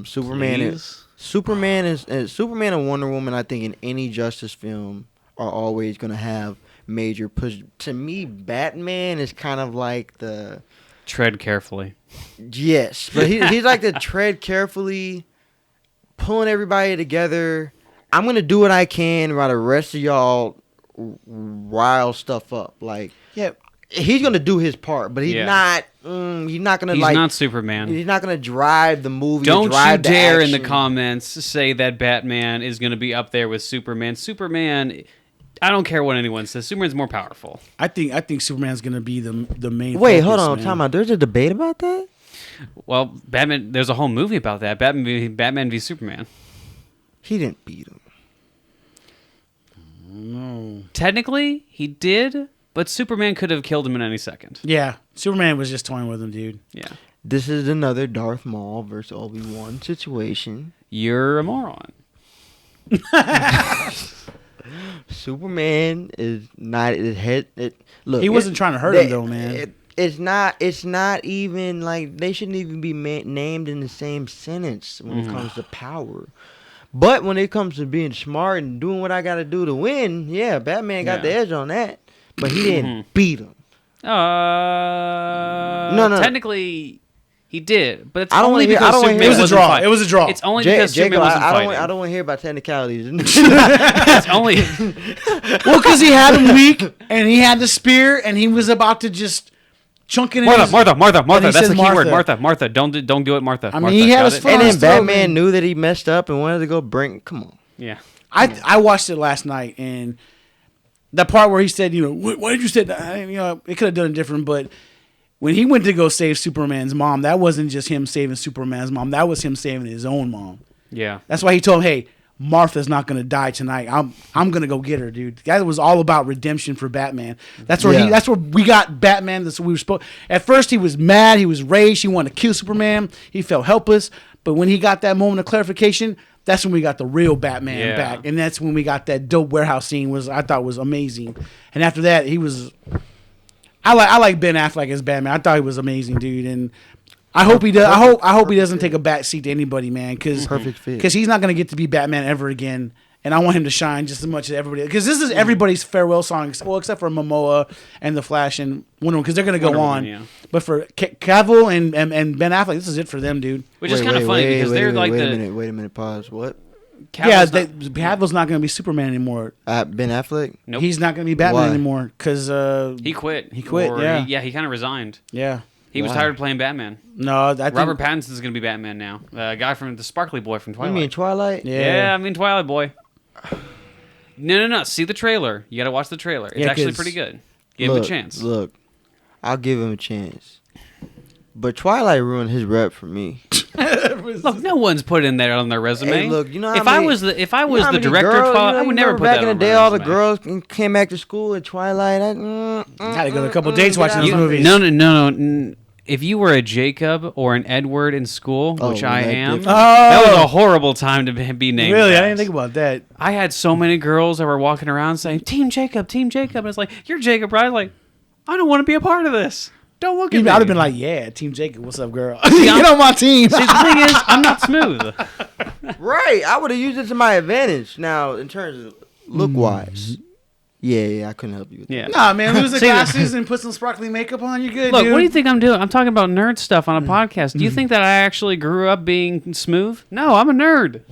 Superman and Wonder Woman, I think in any Justice film are always gonna have major push. To me, Batman is kind of like the tread carefully. Yes, but he's like the tread carefully, pulling everybody together. I'm gonna do what I can while the rest of y'all rile stuff up. Like, yeah, he's gonna do his part, but he's not. He's not gonna. He's not Superman. He's not gonna drive the movie. Don't you dare in the comments say that Batman is gonna be up there with Superman. Superman. I don't care what anyone says. Superman's more powerful. I think Superman's gonna be the main. Wait, focus, hold on, man. time out. There's a debate about that. Well, Batman. There's a whole movie about that. Batman v Superman. He didn't beat him. No. Technically, he did, but Superman could have killed him in any second. Yeah, Superman was just toying with him, dude. Yeah. This is another Darth Maul versus Obi-Wan situation. You're a moron. Superman is not his head. Look, he wasn't trying to hurt him though, man. It's not even like they shouldn't even be named in the same sentence when it comes to power. But when it comes to being smart and doing what I got to do to win, yeah, Batman got the edge on that. But he didn't beat him. No. Technically, He did, but it's I don't only wanna hear- I because don't wanna Superman hear- It was a wasn't draw. fighting. It was a draw. It's only Jacob, because Superman wasn't I fighting. don't want to hear about technicalities. It's only Well, because he had him weak, and he had the spear, and he was about to just chunk it in Martha. his... Martha. And he That's said the key word. Martha. Martha. Don't do it, Martha. I mean, Martha. he had Got his it? foot And on then his throat, Batman man. knew that he messed up and wanted to go bring. Come on. Yeah. I watched it last night, and the part where he said, why did you say that? It could have done it different, but when he went to go save Superman's mom, that wasn't just him saving Superman's mom. That was him saving his own mom. Yeah. That's why he told him, hey, Martha's not going to die tonight. I'm going to go get her, dude. That was all about redemption for Batman. That's where that's where we got Batman. That's what we were supposed. At first, he was mad. He was raged. He wanted to kill Superman. He felt helpless. But when he got that moment of clarification, that's when we got the real Batman back. And that's when we got that dope warehouse scene I thought was amazing. And after that, he was... I like Ben Affleck as Batman. I thought he was amazing, dude. And I hope he does. I hope he doesn't take a back seat to anybody, man. Perfect fit. Because he's not going to get to be Batman ever again. And I want him to shine just as much as everybody. Because this is everybody's farewell song, well, except for Momoa and The Flash and Wonder Woman, because they're going to go Wonder on. Woman, yeah. But for Cavill and Ben Affleck, this is it for them, dude. Which is kind of funny because they're like the... Wait a minute. Pause. What? Cavill's not going to be Superman anymore. Ben Affleck. Nope. He's not going to be Batman Why? anymore because He quit. He quit, Or yeah. He kind of resigned. yeah. He was Wow. tired of playing Batman. No, I think, Robert Pattinson's going to be Batman now. A guy from the sparkly boy from You Twilight. mean Twilight? Yeah, I mean Twilight boy. No. See the trailer. You got to watch the trailer. It's Yeah, actually 'cause- pretty good. Give him a chance. Look, I'll give him a chance. But Twilight ruined his rep for me. Look, no one's put in there on their resume. Hey, look, you know how if I many- was the You know how the many director girls, of Twilight, you know, I you would never remember put back that in on the my day. All the resume. girls came back to school at Twilight. Had to go to a couple dates watching those You- movies. No. If you were a Jacob or an Edward in school, Oh, which well, I that's am, different. that was a horrible time to be named. Really, that. I didn't think about that. I had so many girls that were walking around saying, Team Jacob, Team Jacob. And it's like, you're Jacob, right? Like, I don't want to be a part of this. Don't look at I'd me. have been like, yeah, Team Jacob, what's up, girl? Get on my team. See, the thing is, I'm not smooth. Right, I would have used it to my advantage. Now, in terms of look-wise, yeah, I couldn't help you with Yeah. Nah, man, lose the See, glasses and put some sparkly makeup on. You're good, Look, dude. what do you think I'm doing? I'm talking about nerd stuff on a podcast. Do you think that I actually grew up being smooth? No, I'm a nerd.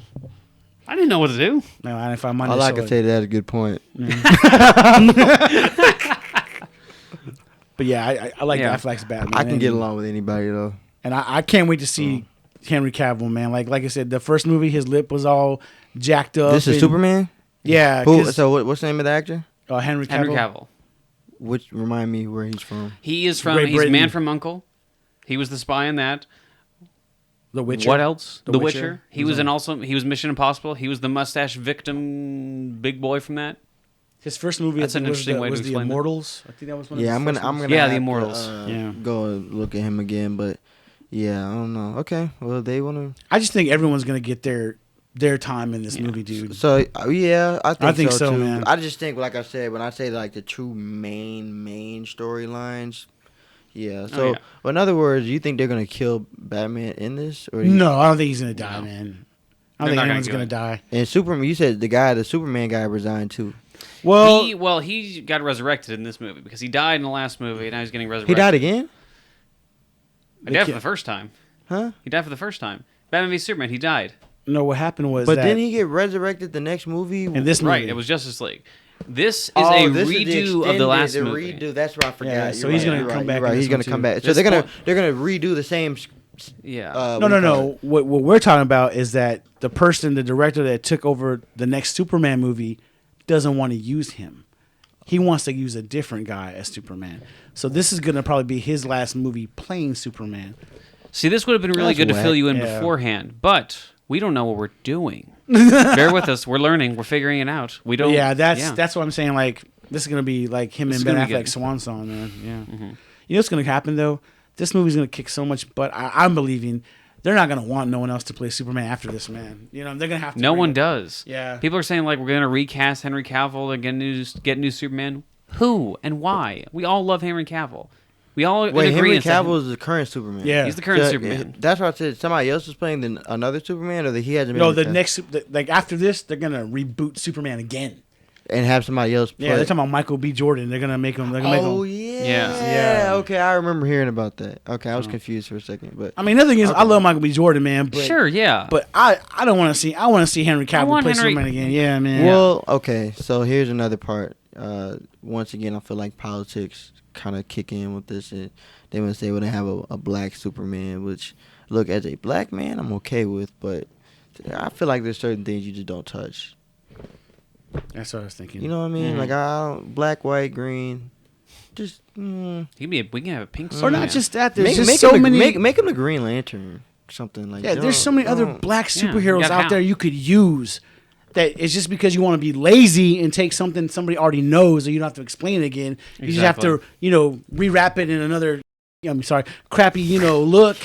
I didn't know what to do. No, I didn't find my All I can say that's a good point. But yeah, I like Yeah. Affleck's Batman. I can get and- along with anybody, though. And I can't wait to see Henry Cavill, man. Like I said, the first movie, his lip was all jacked up. This is and- Superman? Yeah. Who? 'cause, So what's the name of the actor? Henry Cavill. Henry Cavill. Which remind me where he's from. He is from, Great he's Britain. Man from Uncle. He was the spy in that. The Witcher. What else? The The Witcher. Witcher. He was he was Mission Impossible. He was the mustache victim big boy from that. His first movie That's an interesting way to was The explain that. Immortals. I think that was one of Yeah, his I'm first gonna movies. Yeah, have The to, Immortals. Yeah. go and look at him again, but yeah, I don't know. Okay, well they want to. I just think everyone's gonna get their time in this movie, dude. So yeah, I think so, too. man. I just think, like I said, when I say like the two main storylines, yeah. So yeah. in other words, you think they're gonna kill Batman in this, or No, I don't think he's gonna die, No. man. They're I don't think not anyone's gonna gonna do die. And Superman, you said the Superman guy resigned too. Well, he got resurrected in this movie because he died in the last movie and now he's getting He resurrected. died again, He died for the first time. huh? He died for the first time. Batman v Superman, he died. no, what happened was But that then he get resurrected the next movie. in this movie. Right, it was Justice League. This is Oh, a this is redo of the last the movie. redo. That's what I forgot. Yeah, so You're he's right, gonna you're come right, back you're in right. this He's gonna one, come too. back. So This they're gonna redo the same. Yeah. No. What we're talking about is that the director that took over the next Superman movie, doesn't want to use him. He wants to use a different guy as Superman. So this is going to probably be his last movie playing Superman. See, this would have been really That's good to whack. fill you in Yeah. beforehand, but we don't know what we're doing. Bear with us. We're learning. We're figuring it out. We don't. Yeah, that's what I'm saying. Like, this is going to be like him This and is Ben gonna be Affleck's good. swan song, man. Yeah. You know what's going to happen, though? This movie's going to kick so much butt. I'm believing they're not going to want no one else to play Superman after this, man. You know, they're going to have to. No bring one it- does. Yeah. People are saying like we're gonna recast Henry Cavill and get new Superman. Who and why? We all love Henry Cavill. We all Wait, in Henry agreement that Cavill is the current Superman. Yeah. he's the current So, Superman. That's why I said somebody else is playing another Superman, or that he hasn't been. No, in the past? next, like after this, they're going to reboot Superman again. and have somebody else play. Yeah, they're talking about Michael B. Jordan. They're going to make him. They're gonna make Oh him. yeah. Yeah. Okay, I remember hearing about that. Okay, I was confused for a second, but I mean, the thing is, I love Michael B. Jordan, man. But, Sure, yeah. But I don't want to see. I want to see Henry Cavill play Henry- Superman again. Yeah, man. well, okay. So here's another part. Once again, I feel like politics kind of kick in with this, and they want to say when they have a black Superman, which look, as a black man, I'm okay with, but I feel like there's certain things you just don't touch. That's what I was thinking. You know what I mean? Like black, white, green. Just we can have a pink or Superman. not just that. There's make just him so the, many. make him the Green Lantern, something like. Yeah, there's so many other black Yeah, superheroes you out there you could use. That it's just because you want to be lazy and take something somebody already knows, and you don't have to explain it again. You just have to, rewrap it in another, crappy, look.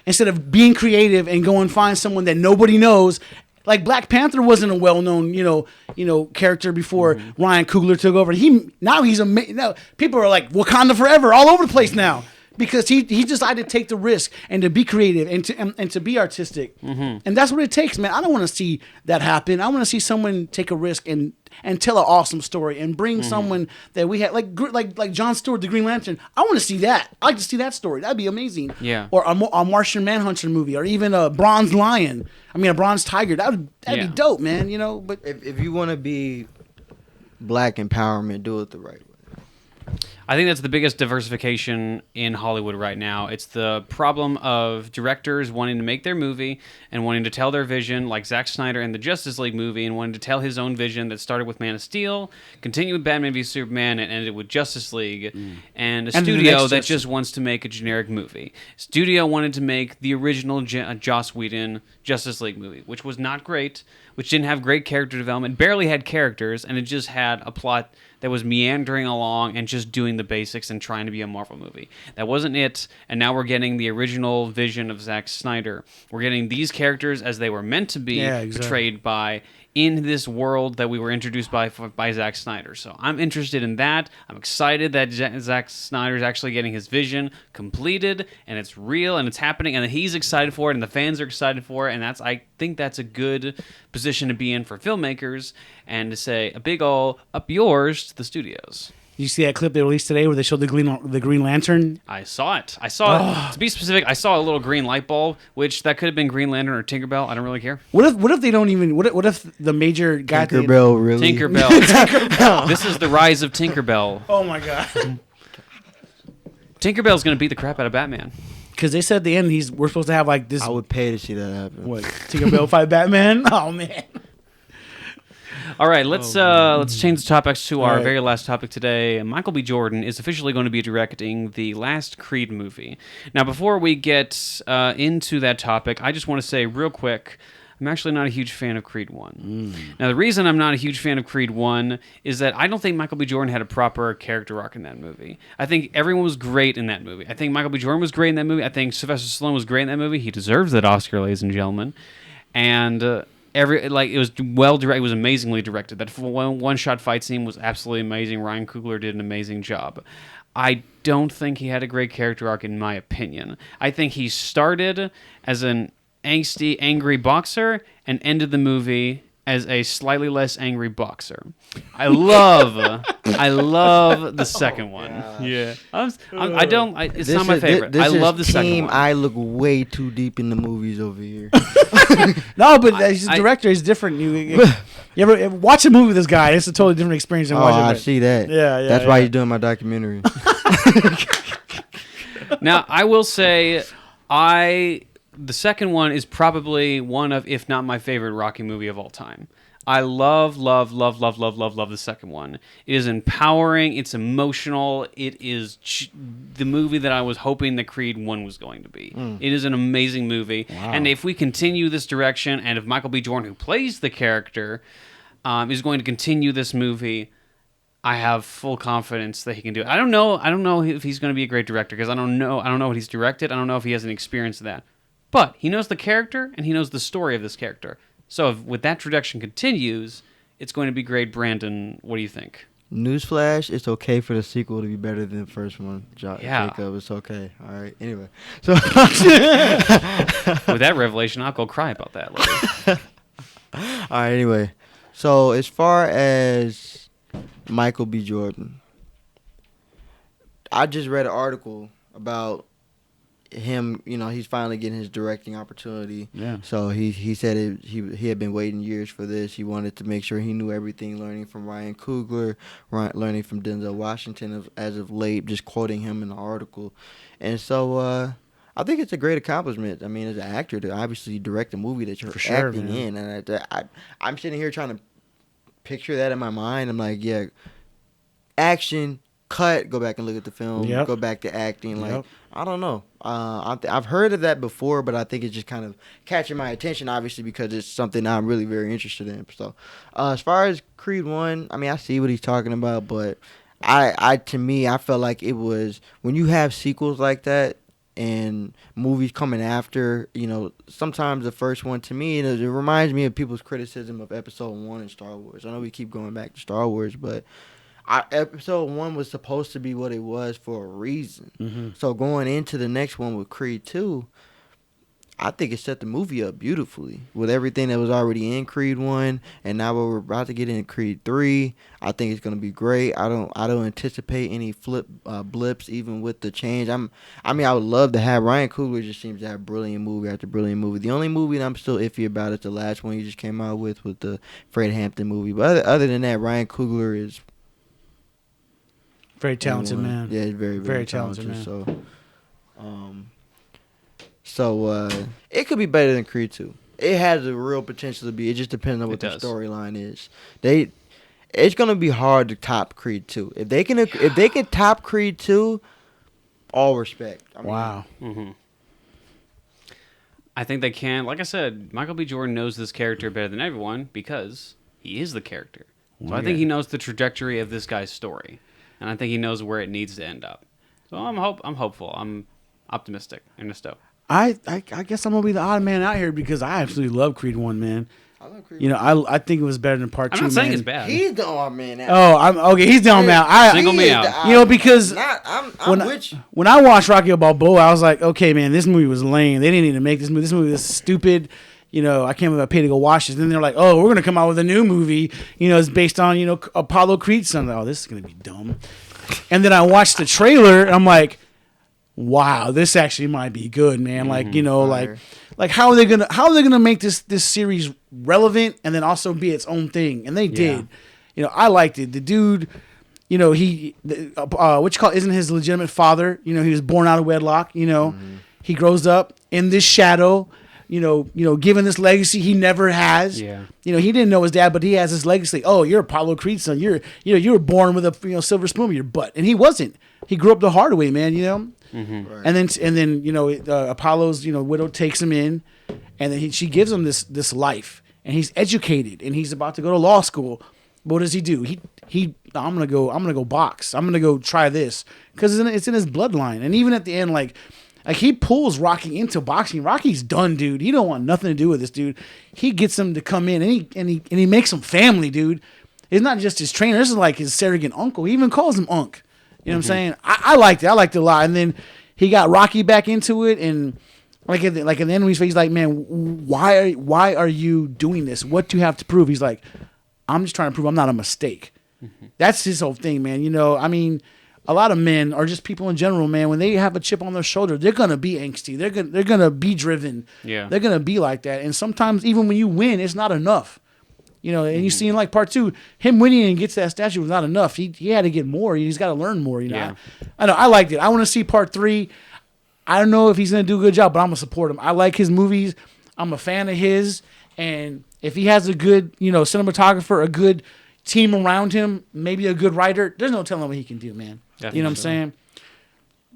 Instead of being creative and go and find someone that nobody knows. Like Black Panther wasn't a well-known, character before Ryan Coogler took over. He's amazing. Now people are like Wakanda forever, all over the place now because he decided to take the risk and to be creative and to be artistic, and that's what it takes, man. I don't want to see that happen. I want to see someone take a risk and tell an awesome story and bring someone that we had like Jon Stewart, the Green Lantern. I want to see that. I like to see that story. That'd be amazing. Yeah. Or a Martian Manhunter movie, or even a Bronze Lion. I mean, a Bronze Tiger. That'd be dope, man. But if you want to be black empowerment, do it the right way. I think that's the biggest diversification in Hollywood right now. It's the problem of directors wanting to make their movie and wanting to tell their vision, like Zack Snyder in the Justice League movie, and wanting to tell his own vision that started with Man of Steel, continued with Batman v Superman, and ended with Justice League, and a studio that just wants to make a generic movie. Studio wanted to make the original Joss Whedon Justice League movie, which was not great, which didn't have great character development, barely had characters, and it just had a plot that was meandering along and just doing the basics and trying to be a Marvel movie. That wasn't it, and now we're getting the original vision of Zack Snyder. We're getting these characters as they were meant to be portrayed by in this world that we were introduced by Zack Snyder. So I'm interested in that. I'm excited that Zack Snyder is actually getting his vision completed, and it's real, and it's happening, and that he's excited for it, and the fans are excited for it, and I think that's a good position to be in for filmmakers, and to say a big ol' up yours to the studios. you see that clip they released today where they showed the Green Lantern? I saw it. To be specific, I saw a little green light bulb, which that could have been Green Lantern or Tinkerbell. I don't really care. What if they don't even? What if the major guy? Tinkerbell, really? Tinkerbell. This is the rise of Tinkerbell. Oh my god. Tinkerbell's going to beat the crap out of Batman. Because they said at the end we're supposed to have like this. I would pay to see that happen. What? Tinkerbell fight Batman? Oh man. All right, let's change the topics to our very last topic today. Michael B. Jordan is officially going to be directing the last Creed movie. Now, before we get into that topic, I just want to say real quick, I'm actually not a huge fan of Creed 1. Now, the reason I'm not a huge fan of Creed 1 is that I don't think Michael B. Jordan had a proper character arc in that movie. I think everyone was great in that movie. I think Michael B. Jordan was great in that movie. I think Sylvester Stallone was great in that movie. He deserves that Oscar, ladies and gentlemen. And it was well directed. It was amazingly directed. That one-shot fight scene was absolutely amazing. Ryan Coogler did an amazing job. I don't think he had a great character arc, in my opinion. I think he started as an angsty, angry boxer and ended the movie as a slightly less angry boxer. I love the second one. Yeah, it's not my favorite. I love the second one. I look way too deep in the movies over here. No, but he's a director. He's different. You ever watch a movie with this guy? It's a totally different experience than watching. I see that. Yeah. That's why he's doing my documentary. Now, I will say, the second one is probably one of, if not my favorite Rocky movie of all time. I love the second one. It is empowering. It's emotional. It is the movie that I was hoping that Creed 1 was going to be. It is an amazing movie. Wow. And if we continue this direction, and if Michael B. Jordan, who plays the character, is going to continue this movie, I have full confidence that he can do it. I don't know if he's going to be a great director, because I don't know what he's directed. I don't know if he has an experience in that. But he knows the character, and he knows the story of this character. So if with that tradition continues, it's going to be great. Brandon, what do you think? Newsflash, it's okay for the sequel to be better than the first one. Jacob, it's okay. All right. Anyway. So with that revelation, I'll go cry about that later. All right, anyway. So as far as Michael B. Jordan, I just read an article about him. You know, he's finally getting his directing opportunity. Yeah. So he said he had been waiting years for this. He wanted to make sure he knew everything, learning from Ryan Coogler, learning from Denzel Washington as of late, just quoting him in the article. And so I think it's a great accomplishment. I mean, as an actor, to obviously direct a movie that you're acting in. And I'm sitting here trying to picture that in my mind. I'm like, yeah, action, cut, go back and look at the film, go back to acting. Like, I don't know. I've heard of that before, but I think it's just kind of catching my attention, obviously, because it's something I'm really very interested in. So, as far as Creed 1, I mean, I see what he's talking about, but to me, I felt like it was, when you have sequels like that, and movies coming after, you know, sometimes the first one, to me, it reminds me of people's criticism of Episode 1 in Star Wars. I know we keep going back to Star Wars, but Episode 1 was supposed to be what it was for a reason. Mm-hmm. So going into the next one with Creed 2, I think it set the movie up beautifully with everything that was already in Creed 1, and now we're about to get in Creed 3. I think it's going to be great. I don't anticipate any blips even with the change. I would love to have Ryan Coogler. Just seems to have brilliant movie after brilliant movie. The only movie that I'm still iffy about is the last one he just came out with the Fred Hampton movie. But other than that, Ryan Coogler is very talented man. Yeah, he's very, very talented man. So it could be better than Creed 2. It has a real potential to be. It just depends on what the storyline is. It's gonna be hard to top Creed 2. If they can top Creed 2, all respect. Wow. Mm-hmm. I think they can. Like I said, Michael B. Jordan knows this character better than everyone because he is the character. So I think he knows the trajectory of this guy's story, and I think he knows where it needs to end up. So I'm hopeful. I'm optimistic. I'm just stoked. I guess I'm gonna be the odd man out here because I absolutely love Creed 1, man. I love Creed. You know, I think it was better than Part 2. I'm not saying man. It's bad. He's the odd man out. Oh, I'm okay. He's the odd man out. Single me out. You know, because I'm when I watched Rocky Balboa, I was like, okay, man, this movie was lame. They didn't need to make this movie. This movie was stupid. You know, I can't believe I paid to go watch this. Then they're like, oh, we're gonna come out with a new movie. You know, it's based on Apollo Creed's son. Oh, this is gonna be dumb. And then I watched the trailer, and I'm like, wow, this actually might be good, man. Like, like how are they gonna make this series relevant and then also be its own thing? And they did. You know, I liked it. The dude, you know, isn't his legitimate father. You know, he was born out of wedlock. You know, he grows up in this shadow. You know, given this legacy he never has. Yeah. You know, he didn't know his dad, but he has this legacy. Oh, you're Apollo Creed's son. You were born with a silver spoon in your butt, and he wasn't. He grew up the hard way, man. You know. Mm-hmm. Right. And then Apollo's widow takes him in, and then she gives him this life, and he's educated, and he's about to go to law school. But what does he do? I'm gonna go box. I'm gonna go try this because it's in his bloodline. And even at the end, like he pulls Rocky into boxing. Rocky's done, dude. He don't want nothing to do with this dude. He gets him to come in, and he makes him family, dude. It's not just his trainer. This is like his surrogate uncle. He even calls him Unc. You know what I'm saying? I liked it. I liked it a lot. And then he got Rocky back into it, and like at the end, he's like, man, why are you doing this? What do you have to prove? He's like, I'm just trying to prove I'm not a mistake. Mm-hmm. That's his whole thing, man. You know, I mean, a lot of men, or just people in general, man, when they have a chip on their shoulder, they're gonna be angsty. They're gonna be driven. Yeah. They're gonna be like that. And sometimes even when you win, it's not enough. You know, and you see in like Part 2, him winning and gets that statue was not enough. He had to get more. He's got to learn more. You know, yeah. I know. I liked it. I want to see Part 3. I don't know if he's gonna do a good job, but I'm gonna support him. I like his movies. I'm a fan of his, and if he has a good, cinematographer, a good team around him, maybe a good writer, there's no telling what he can do, man. Definitely. You know what I'm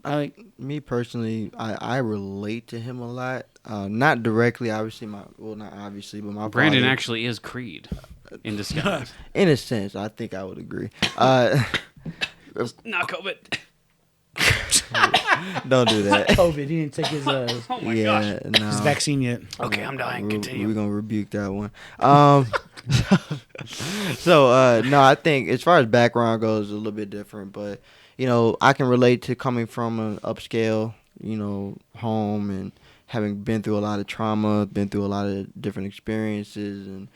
saying? Me personally, I relate to him a lot. Not directly, obviously. Not obviously, but my Brandon father, actually is Creed in disguise. In a sense, I think I would agree. Not COVID. Don't do that. COVID. He didn't take his oh my gosh. No. His vaccine yet. Okay, I'm dying. Continue. We're gonna rebuke that one. No, I think as far as background goes, it's a little bit different, but I can relate to coming from an upscale, home and having been through a lot of trauma, been through a lot of different experiences, and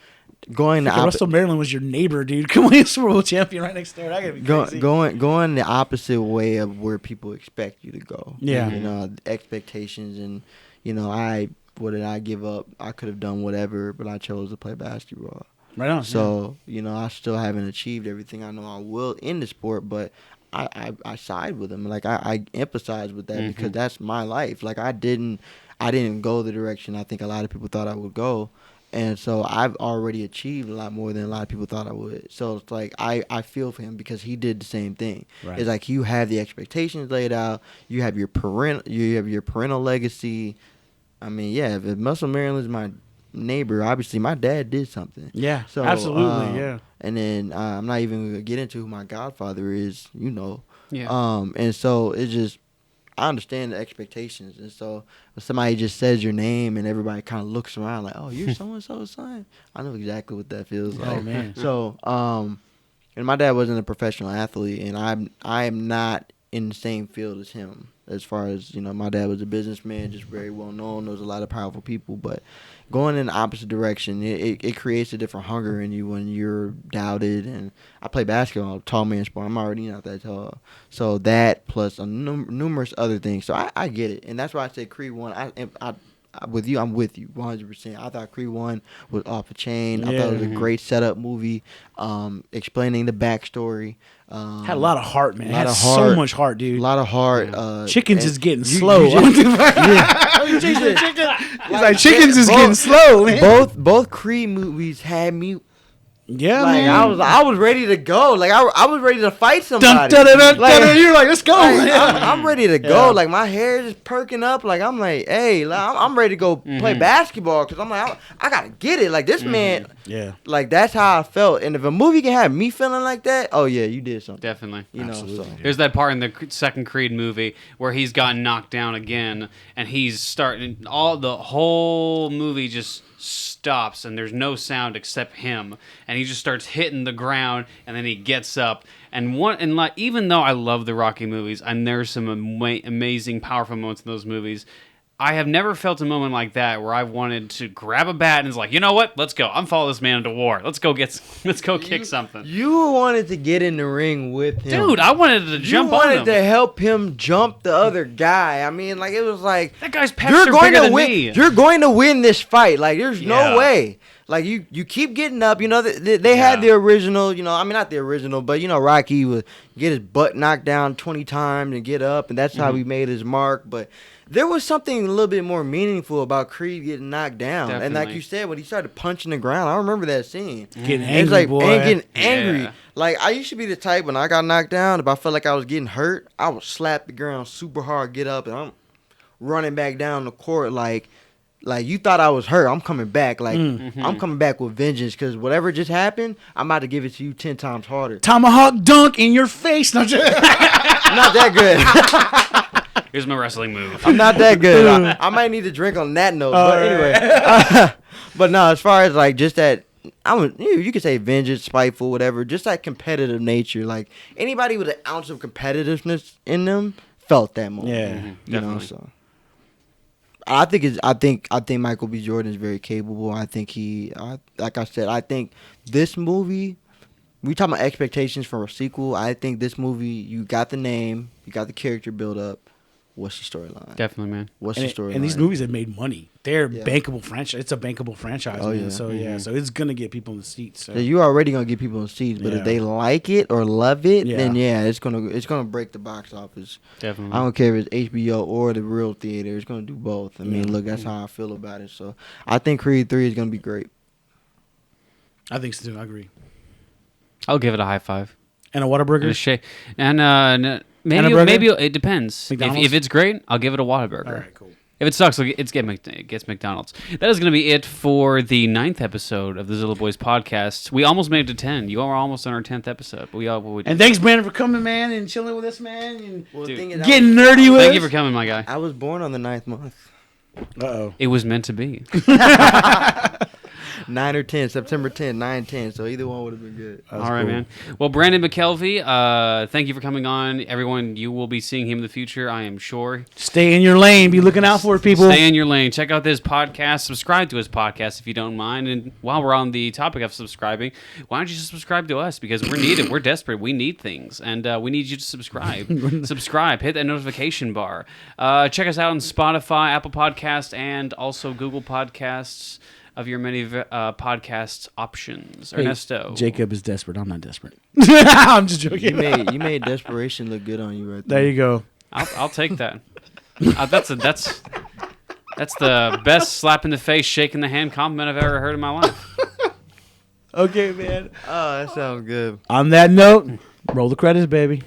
going the Russell Maryland was your neighbor, dude. Come on, Super Bowl champion right next door. That gotta be crazy. Going the opposite way of where people expect you to go. Yeah. You know, expectations and, you know, what did I give up? I could have done whatever, but I chose to play basketball. Right on. So, you know, I still haven't achieved everything I know I will in the sport, but I side with him. Like, I empathize with that because that's my life. Like, I didn't go the direction I think a lot of people thought I would go. And so I've already achieved a lot more than a lot of people thought I would. So it's like I feel for him because he did the same thing. Right. It's like you have the expectations laid out. You have your parental legacy. I mean, yeah, if Russell Maryland's my neighbor, obviously my dad did something. Yeah, so, absolutely, yeah. And then I'm not even gonna get into who my godfather is, you know. Yeah. And so it's just I understand the expectations, and so when somebody just says your name and everybody kind of looks around like, oh, you're so and so's son, I know exactly what that feels like. Oh man. So and my dad wasn't a professional athlete, and I am not in the same field as him. As far as, you know, my dad was a businessman, just very well known, knows a lot of powerful people, but going in the opposite direction, it creates a different hunger in you when you're doubted. And I play basketball, tall man sport. I'm already not that tall. So that plus numerous other things. So I get it. And that's why I said Creed 1. I'm with you 100%. I thought Creed 1 was off the chain. I thought it was a great setup movie, explaining the backstory. Had a lot of heart, man. Had heart. so much heart, dude. A lot of heart. Chickens is getting slow. Chickens is getting slow, man. Both Creed movies had me. Yeah, like, man. I was ready to go. Like I was ready to fight somebody. You're like, let's go. I'm ready to go. Like my hair is perking up. Like I'm like, hey, I'm ready to go play basketball because I'm like, I gotta get it. Like this man. Yeah. Like that's how I felt. And if a movie can have me feeling like that, oh yeah, you did something. Definitely. You know. Absolutely. So. There's that part in the second Creed movie where he's gotten knocked down again, and he's starting the whole movie just stops and there's no sound except him, and he just starts hitting the ground, and then he gets up even though I love the Rocky movies and there's some amazing powerful moments in those movies, I have never felt a moment like that where I wanted to grab a bat and it's like, you know what? Let's go. I'm following this man into war. Let's go kick something. You wanted to get in the ring with him. Dude, I wanted to jump on him. You wanted to help him jump the other guy. I mean, like, it was like... That guy's pecs are bigger than me. You're going to win this fight. Like, there's no way. Like, you keep getting up. You know, they had the original, you know, I mean, not the original, but, you know, Rocky would get his butt knocked down 20 times and get up, and that's how he made his mark. But there was something a little bit more meaningful about Creed getting knocked down. Definitely. And like you said, when he started punching the ground, I remember that scene. Getting angry, boy. And getting angry. Yeah. Like, I used to be the type, when I got knocked down, if I felt like I was getting hurt, I would slap the ground super hard, get up, and I'm running back down the court like you thought I was hurt. I'm coming back. Like, I'm coming back with vengeance because whatever just happened, I'm about to give it to you 10 times harder. Tomahawk dunk in your face. No, I'm not that good. Here's my wrestling move. I'm not that good. I might need to drink on that note. But anyway. But no, as far as like just that, you could say vengeance, spiteful, whatever. Just that competitive nature. Like anybody with an ounce of competitiveness in them felt that moment. Yeah, you know. So I think Michael B. Jordan is very capable. I think like I said, I think this movie. We talking about expectations for a sequel. I think this movie, you got the name, you got the character build up. What's the storyline? Definitely, man. What's the storyline? And these movies have made money. They're bankable franchise. It's a bankable franchise. Oh, man. yeah. So so it's gonna get people in the seats. So. Yeah, you already gonna get people in the seats, but if they like it or love it, then it's gonna break the box office. Definitely. I don't care if it's HBO or the real theater. It's gonna do both. I mean, look, that's how I feel about it. So I think Creed 3 is gonna be great. I think so too. I agree. I'll give it a high five. And a Whataburger? And a shake. And maybe it depends. If it's great, I'll give it a Whataburger. All right, cool. If it sucks, it gets McDonald's. That is going to be it for the 9th episode of the Zillow Boys podcast. We almost made it to 10. You are almost on our 10th episode. But we did. And thanks, Brandon, for coming, man, and chilling with us, man. And Dude, getting nerdy with us. Thank you for coming, my guy. I was born on the 9th month. Uh-oh. It was meant to be. 9 or 10, September 10, 9, 10. So either one would have been good. All right, man. Well, Brandon McKelvey, thank you for coming on. Everyone, you will be seeing him in the future, I am sure. Stay in your lane. Be looking out for it, people. Stay in your lane. Check out this podcast. Subscribe to his podcast if you don't mind. And while we're on the topic of subscribing, why don't you just subscribe to us? Because we're needed. We're desperate. We need things. And we need you to subscribe. Subscribe. Hit that notification bar. Check us out on Spotify, Apple Podcasts, and also Google Podcasts of your many podcast options. Ernesto. Jacob is desperate. I'm not desperate. I'm just joking. You made desperation look good on you right There you go. I'll take that. That's the best slap in the face, shake in the hand compliment I've ever heard in my life. Okay, man. Oh, that sounds good. On that note, roll the credits, baby.